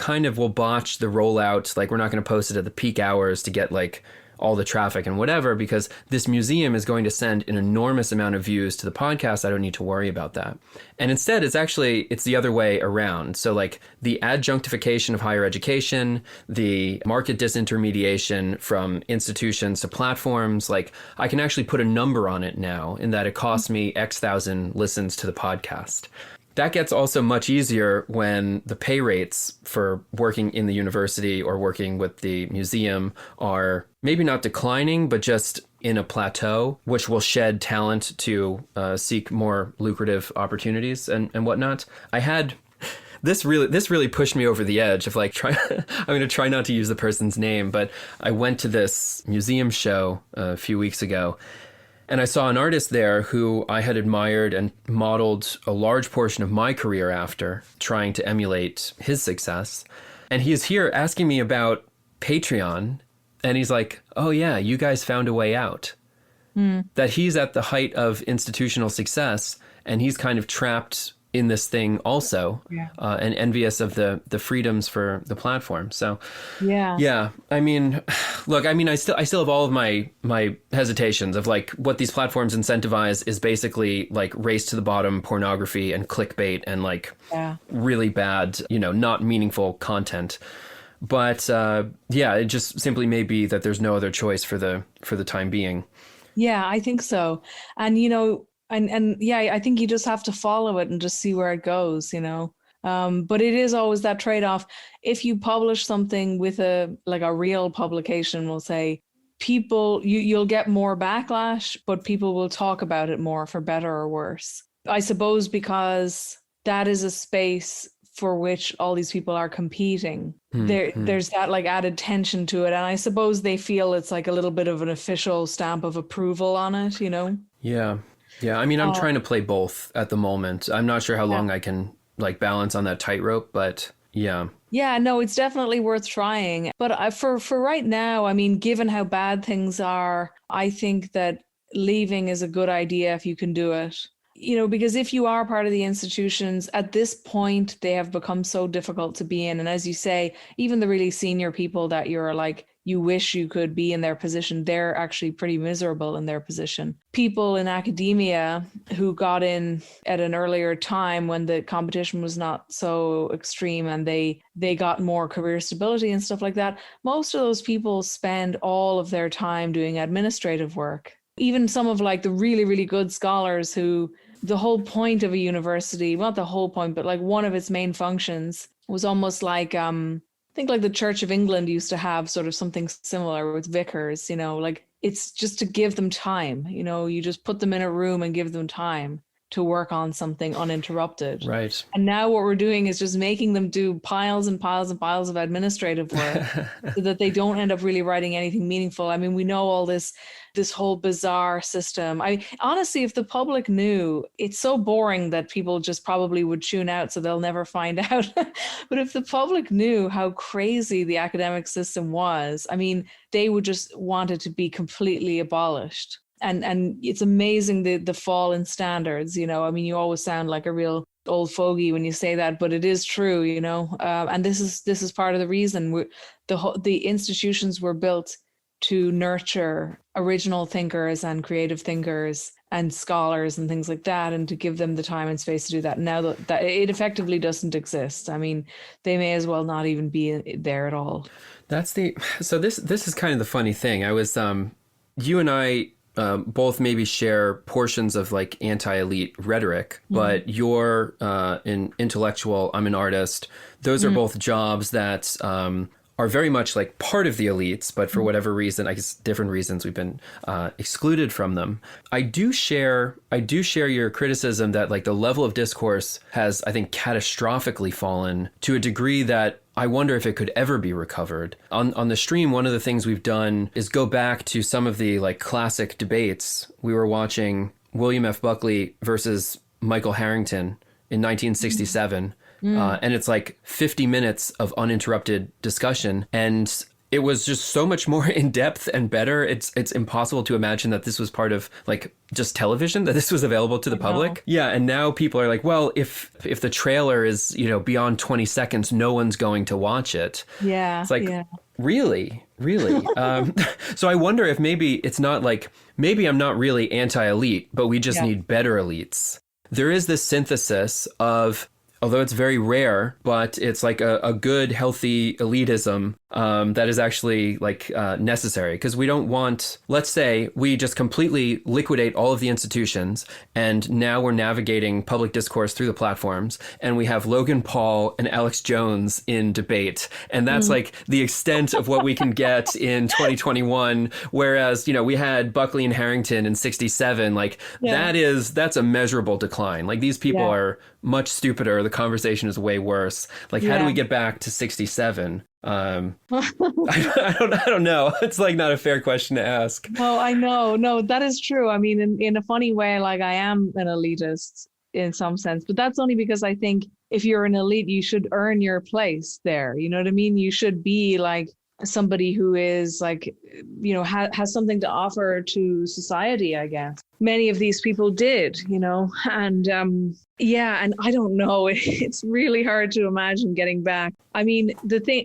botch the rollout. Like, we're not going to post it at the peak hours to get like all the traffic and whatever, because this museum is going to send an enormous amount of views to the podcast. I don't need to worry about that. And instead, it's the other way around. So like the adjunctification of higher education, the market disintermediation from institutions to platforms, like I can actually put a number on it now in that it costs me X thousand listens to the podcast. That gets also much easier when the pay rates for working in the university or working with the museum are maybe not declining, but just in a plateau, which will shed talent to seek more lucrative opportunities and whatnot. I had this really pushed me over the edge of like I'm going to try not to use the person's name, but I went to this museum show a few weeks ago. And I saw an artist there who I had admired and modeled a large portion of my career after, trying to emulate his success. And he is here asking me about Patreon. And he's like, oh, yeah, you guys found a way out. That he's at the height of institutional success and he's kind of trapped in this thing also, and envious of the freedoms for the platform. So, yeah. I mean, look, I still have all of my hesitations of like what these platforms incentivize is basically like race to the bottom pornography and clickbait and like really bad, not meaningful content. But it just simply may be that there's no other choice for the time being. Yeah, I think so. And, And yeah, I think you just have to follow it and just see where it goes, you know. But it is always that trade-off. If you publish something with a like a real publication, we'll say, people you'll get more backlash, but people will talk about it more for better or worse. I suppose because that is a space for which all these people are competing. There's that like added tension to it. And I suppose they feel it's like a little bit of an official stamp of approval on it, you know? Yeah. Yeah. I mean, I'm trying to play both at the moment. I'm not sure how long I can like balance on that tightrope, but yeah. Yeah, no, it's definitely worth trying. But for right now, I mean, given how bad things are, I think that leaving is a good idea if you can do it. You know, because if you are part of the institutions, at this point, they have become so difficult to be in. And as you say, even the really senior people that you're like, you wish you could be in their position, they're actually pretty miserable in their position. People in academia who got in at an earlier time when the competition was not so extreme and they got more career stability and stuff like that, most of those people spend all of their time doing administrative work. Even some of like the really, really good scholars who the whole point of a university, well, not the whole point, but like one of its main functions was almost like, I think like the Church of England used to have sort of something similar with vicars, you know, like it's just to give them time, you know, you just put them in a room and give them time to work on something uninterrupted. Right. And now what we're doing is just making them do piles and piles and piles of administrative work so that they don't end up really writing anything meaningful. I mean, we know all this whole bizarre system. I honestly, if the public knew, it's so boring that people just probably would tune out, so they'll never find out. But if the public knew how crazy the academic system was, I mean, they would just want it to be completely abolished. And it's amazing the fall in standards, you know. I mean, you always sound like a real old fogey when you say that, but it is true, you know. And this is part of the reason the institutions were built to nurture original thinkers and creative thinkers and scholars and things like that, and to give them the time and space to do that. Now that it effectively doesn't exist, I mean, they may as well not even be there at all. So this is kind of the funny thing. I was you and I both maybe share portions of like anti-elite rhetoric, but you're an intellectual, I'm an artist. Those are both jobs that are very much like part of the elites, but for whatever reason, I guess different reasons, we've been excluded from them. I do share your criticism that like the level of discourse has, I think, catastrophically fallen to a degree that I wonder if it could ever be recovered. On the stream, one of the things we've done is go back to some of the like classic debates. We were watching William F. Buckley versus Michael Harrington in 1967. And it's like 50 minutes of uninterrupted discussion. And it was just so much more in depth and better. It's impossible to imagine that this was part of like just television, that this was available to the public. Yeah. And now people are like, well, if the trailer is, you know, beyond 20 seconds, no one's going to watch it. Yeah. It's like, really? So I wonder if maybe it's not like, maybe I'm not really anti-elite, but we just need better elites. There is this synthesis of, although it's very rare, but it's like a good, healthy elitism that is actually like necessary. Because we don't want, let's say we just completely liquidate all of the institutions and now we're navigating public discourse through the platforms and we have Logan Paul and Alex Jones in debate. And that's like the extent of what we can get in 2021. Whereas, you know, we had Buckley and Harrington in 67. Like that's a measurable decline. Like these people are much stupider. The conversation is way worse. Like, how do we get back to 67? I don't know. It's like not a fair question to ask. No, I know. No, that is true. I mean, in a funny way, like I am an elitist in some sense, but that's only because I think if you're an elite, you should earn your place there. You know what I mean? You should be like somebody who is like, you know, has something to offer to society, I guess. Many of these people did, you know, and and I don't know, it's really hard to imagine getting back. I mean,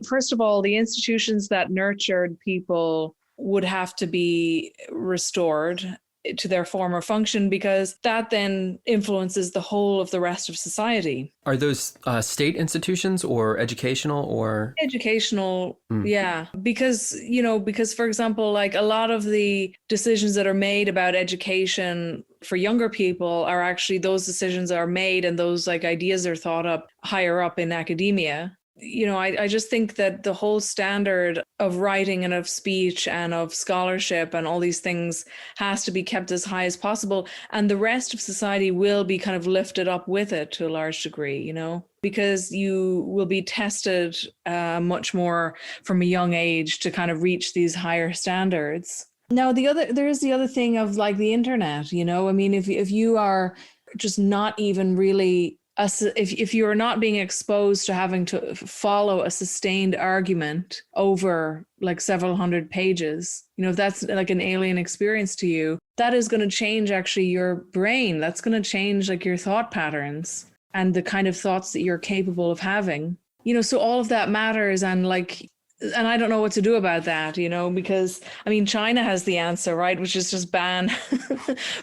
first of all, the institutions that nurtured people would have to be restored to their former function, because that then influences the whole of the rest of society. Are those state institutions or educational or? Educational, yeah. Because, you know, for example, like a lot of the decisions that are made about education for younger people are actually those decisions are made and those like ideas are thought up higher up in academia. I just think that the whole standard of writing and of speech and of scholarship and all these things has to be kept as high as possible. And the rest of society will be kind of lifted up with it to a large degree, because you will be tested much more from a young age to kind of reach these higher standards. Now, there's the other thing of like the internet, I mean, if you are just not even really if you are not being exposed to having to follow a sustained argument over like several hundred pages, if that's like an alien experience to you, that is going to change actually your brain. That's going to change like your thought patterns and the kind of thoughts that you're capable of having. So all of that matters. And I don't know what to do about that, because I mean, China has the answer, right? Which is just ban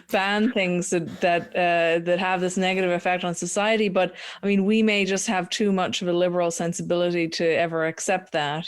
things that have this negative effect on society. But I mean, we may just have too much of a liberal sensibility to ever accept that,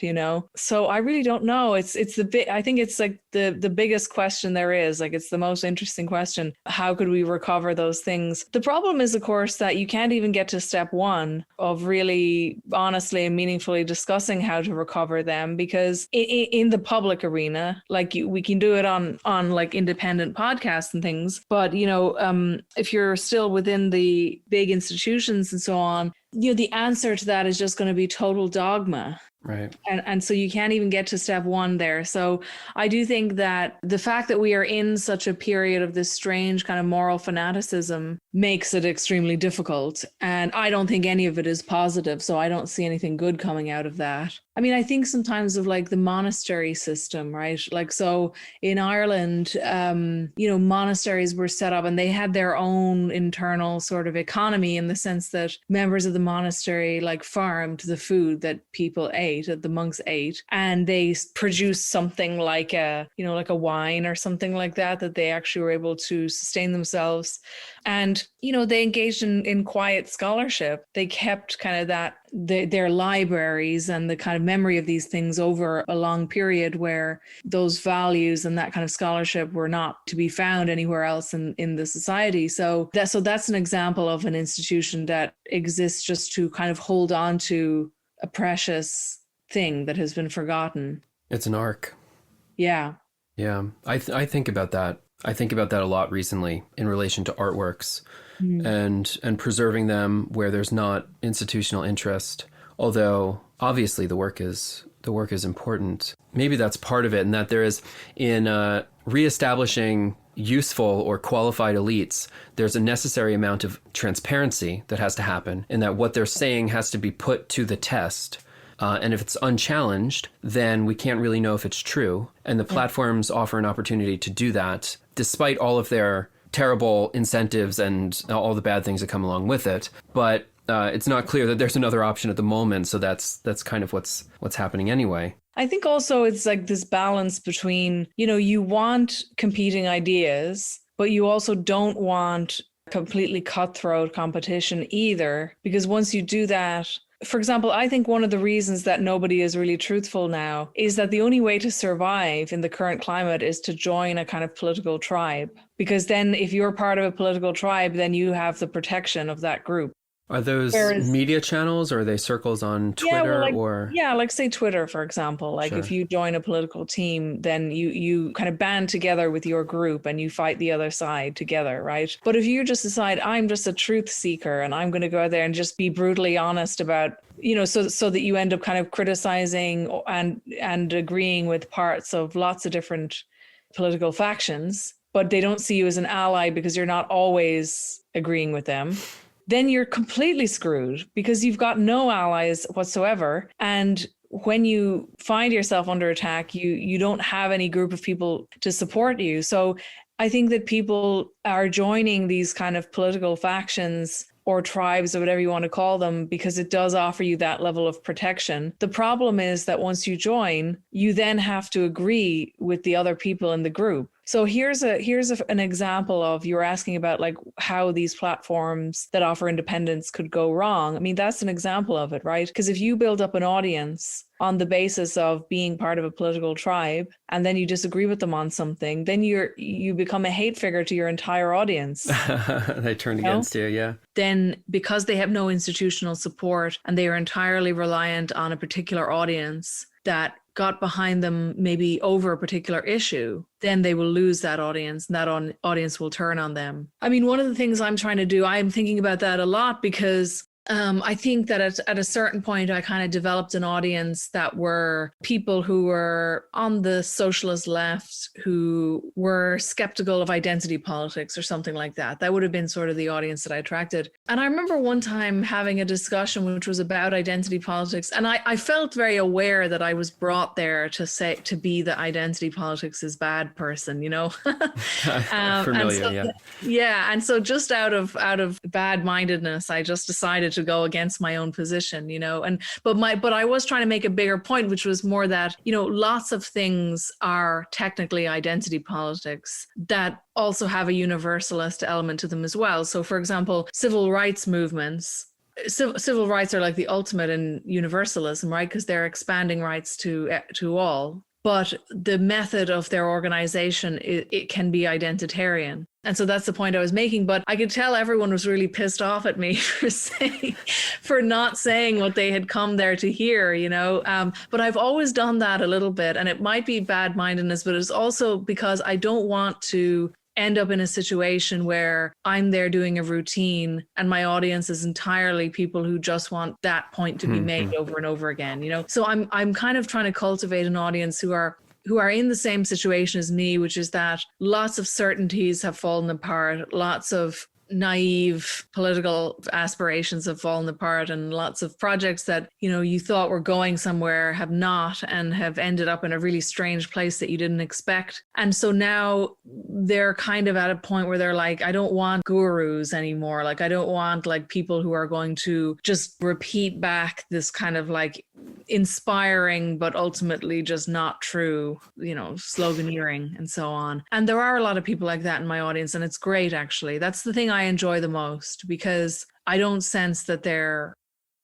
So I really don't know. I think it's like the biggest question there is. Like, it's the most interesting question. How could we recover those things? The problem is, of course, that you can't even get to step one of really honestly and meaningfully discussing how to recover them, because in the public arena, like we can do it on like independent podcasts and things, but if you're still within the big institutions and so on, the answer to that is just going to be total dogma. Right. And so you can't even get to step one there. So I do think that the fact that we are in such a period of this strange kind of moral fanaticism makes it extremely difficult. And I don't think any of it is positive. So I don't see anything good coming out of that. I mean, I think sometimes of like the monastery system, right? Like, so in Ireland, monasteries were set up and they had their own internal sort of economy, in the sense that members of the monastery like farmed the food that people ate, that the monks ate, and they produced something like a wine or something like that they actually were able to sustain themselves. And, they engaged in quiet scholarship. They kept kind of their libraries and the kind of memory of these things over a long period, where those values and that kind of scholarship were not to be found anywhere else in the society. So that's an example of an institution that exists just to kind of hold on to a precious thing that has been forgotten. It's an arc. Yeah. Yeah. I think about that. I think about that a lot recently in relation to artworks and preserving them where there's not institutional interest. Although obviously the work is important. Maybe that's part of it, and that there is in reestablishing useful or qualified elites, there's a necessary amount of transparency that has to happen, and that what they're saying has to be put to the test. And if it's unchallenged, then we can't really know if it's true. And the platforms offer an opportunity to do that, despite all of their terrible incentives and all the bad things that come along with it. But it's not clear that there's another option at the moment. So that's kind of what's happening anyway. I think also it's like this balance between, you want competing ideas, but you also don't want completely cutthroat competition either. Because once you do that, for example, I think one of the reasons that nobody is really truthful now is that the only way to survive in the current climate is to join a kind of political tribe. Because then if you're part of a political tribe, then you have the protection of that group. Are those media channels, or are they circles on Twitter? Like say Twitter, for example. Like If you join a political team, then you kind of band together with your group and you fight the other side together, right? But if you just decide, I'm just a truth seeker and I'm going to go out there and just be brutally honest about, so that you end up kind of criticizing and agreeing with parts of lots of different political factions, but they don't see you as an ally because you're not always agreeing with them, then you're completely screwed because you've got no allies whatsoever. And when you find yourself under attack, you don't have any group of people to support you. So I think that people are joining these kind of political factions or tribes or whatever you want to call them, because it does offer you that level of protection. The problem is that once you join, you then have to agree with the other people in the group. So here's an example of, you were asking about like how these platforms that offer independence could go wrong. I mean, that's an example of it, right? Because if you build up an audience on the basis of being part of a political tribe, and then you disagree with them on something, then you become a hate figure to your entire audience. They turn against you, yeah. Then because they have no institutional support and they are entirely reliant on a particular audience that got behind them maybe over a particular issue, then they will lose that audience, and that audience will turn on them. I mean, one of the things I'm trying to do, I'm thinking about that a lot, because I think that at a certain point, I kind of developed an audience that were people who were on the socialist left, who were skeptical of identity politics or something like that. That would have been sort of the audience that I attracted. And I remember one time having a discussion which was about identity politics. And I felt very aware that I was brought there to be the identity politics is bad person, you know? Familiar, yeah. Yeah. And so just out of bad-mindedness, I just decided to go against my own position, you know, but I was trying to make a bigger point, which was more that, you know, lots of things are technically identity politics that also have a universalist element to them as well. So for example, civil rights movements, civil rights are like the ultimate in universalism, right? Because they're expanding rights to all. But the method of their organization, it can be identitarian. And so that's the point I was making. But I could tell everyone was really pissed off at me for not saying what they had come there to hear, you know. But I've always done that a little bit. And it might be bad-mindedness, but it's also because I don't want to end up in a situation where I'm there doing a routine and my audience is entirely people who just want that point to be made over and over again, you know? So I'm kind of trying to cultivate an audience who are in the same situation as me, which is that lots of certainties have fallen apart, lots of naive political aspirations have fallen apart, and lots of projects that, you know, you thought were going somewhere have not, and have ended up in a really strange place that you didn't expect. And so now they're kind of at a point where they're like, I don't want gurus anymore. Like, I don't want like people who are going to just repeat back this kind of like inspiring but ultimately just not true, you know, sloganeering and so on. And there are a lot of people like that in my audience, and it's great, actually. That's the thing I enjoy the most, because I don't sense that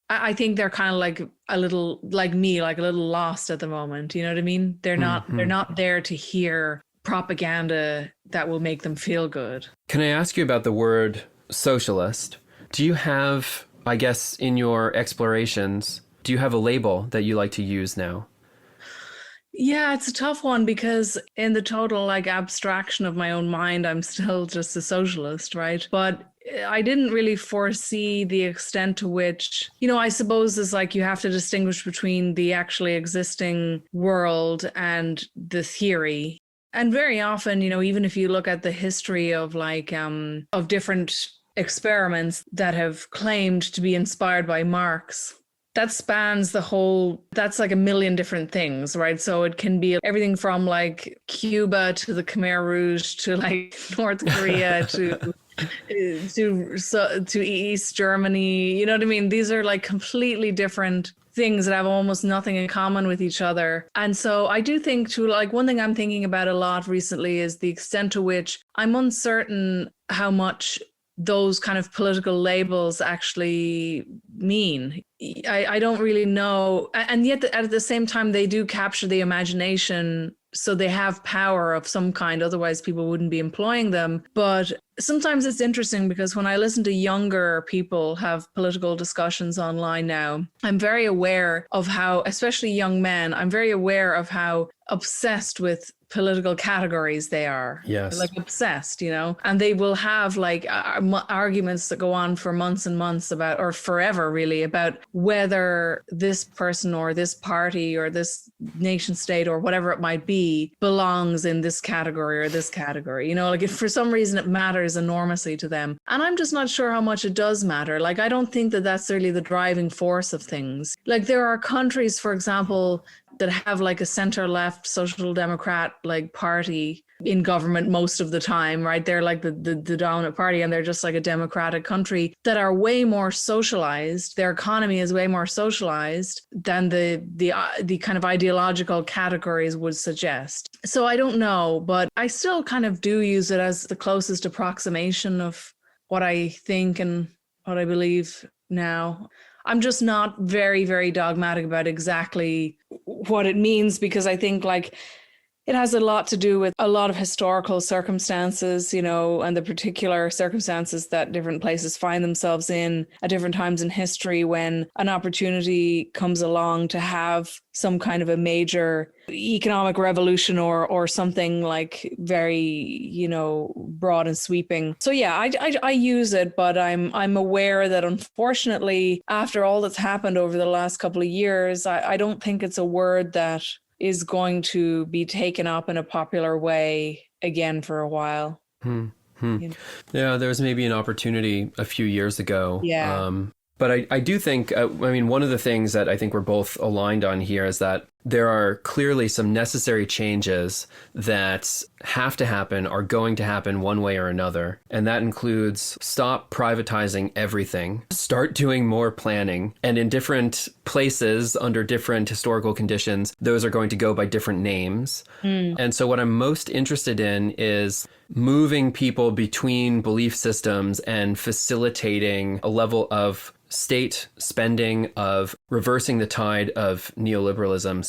I think they're kind of like a little like me, like a little lost at the moment. You know what I mean? They're not there to hear propaganda that will make them feel good. Can I ask you about the word socialist? Do you have, I guess, in your explorations, do you have a label that you like to use now? Yeah, it's a tough one, because in the total like abstraction of my own mind, I'm still just a socialist, right? But I didn't really foresee the extent to which, you know, I suppose it's like you have to distinguish between the actually existing world and the theory. And very often, you know, even if you look at the history of like of different experiments that have claimed to be inspired by Marx, that spans the whole, that's like a million different things, right? So it can be everything from like Cuba to the Khmer Rouge to like North Korea to East Germany. You know what I mean? These are like completely different things that have almost nothing in common with each other. And so I do think too, like one thing I'm thinking about a lot recently is the extent to which I'm uncertain how much those kind of political labels actually mean. I don't really know. And yet at the same time, they do capture the imagination. So they have power of some kind. Otherwise, people wouldn't be employing them. But sometimes it's interesting, because when I listen to younger people have political discussions online now, I'm very aware of how, especially young men, I'm very aware of how obsessed with political categories they are. Yes. Like obsessed, you know, and they will have like arguments that go on for months and months about, or forever really, about whether this person or this party or this nation state or whatever it might be belongs in this category or this category. You know, like if for some reason it matters enormously to them. And I'm just not sure how much it does matter. Like, I don't think that that's really the driving force of things. Like there are countries, for example, that have like a center left social democrat like party in government most of the time, right? They're like the dominant party, and they're just like a democratic country that are way more socialized. Their economy is way more socialized than the kind of ideological categories would suggest. So I don't know, but I still kind of do use it as the closest approximation of what I think and what I believe now. I'm just not very, very dogmatic about exactly what it means, because I think like it has a lot to do with a lot of historical circumstances, you know, and the particular circumstances that different places find themselves in at different times in history when an opportunity comes along to have some kind of a major economic revolution or something like very, you know, broad and sweeping. So yeah, I use it, but I'm aware that unfortunately, after all that's happened over the last couple of years, I don't think it's a word that is going to be taken up in a popular way again for a while. You know? Yeah, there was maybe an opportunity a few years ago. Yeah. But I do think, I mean, one of the things that I think we're both aligned on here is that there are clearly some necessary changes that have to happen, are going to happen one way or another. And that includes stop privatizing everything, start doing more planning. And in different places, under different historical conditions, those are going to go by different names. And so what I'm most interested in is moving people between belief systems and facilitating a level of state spending, of reversing the tide of neoliberalism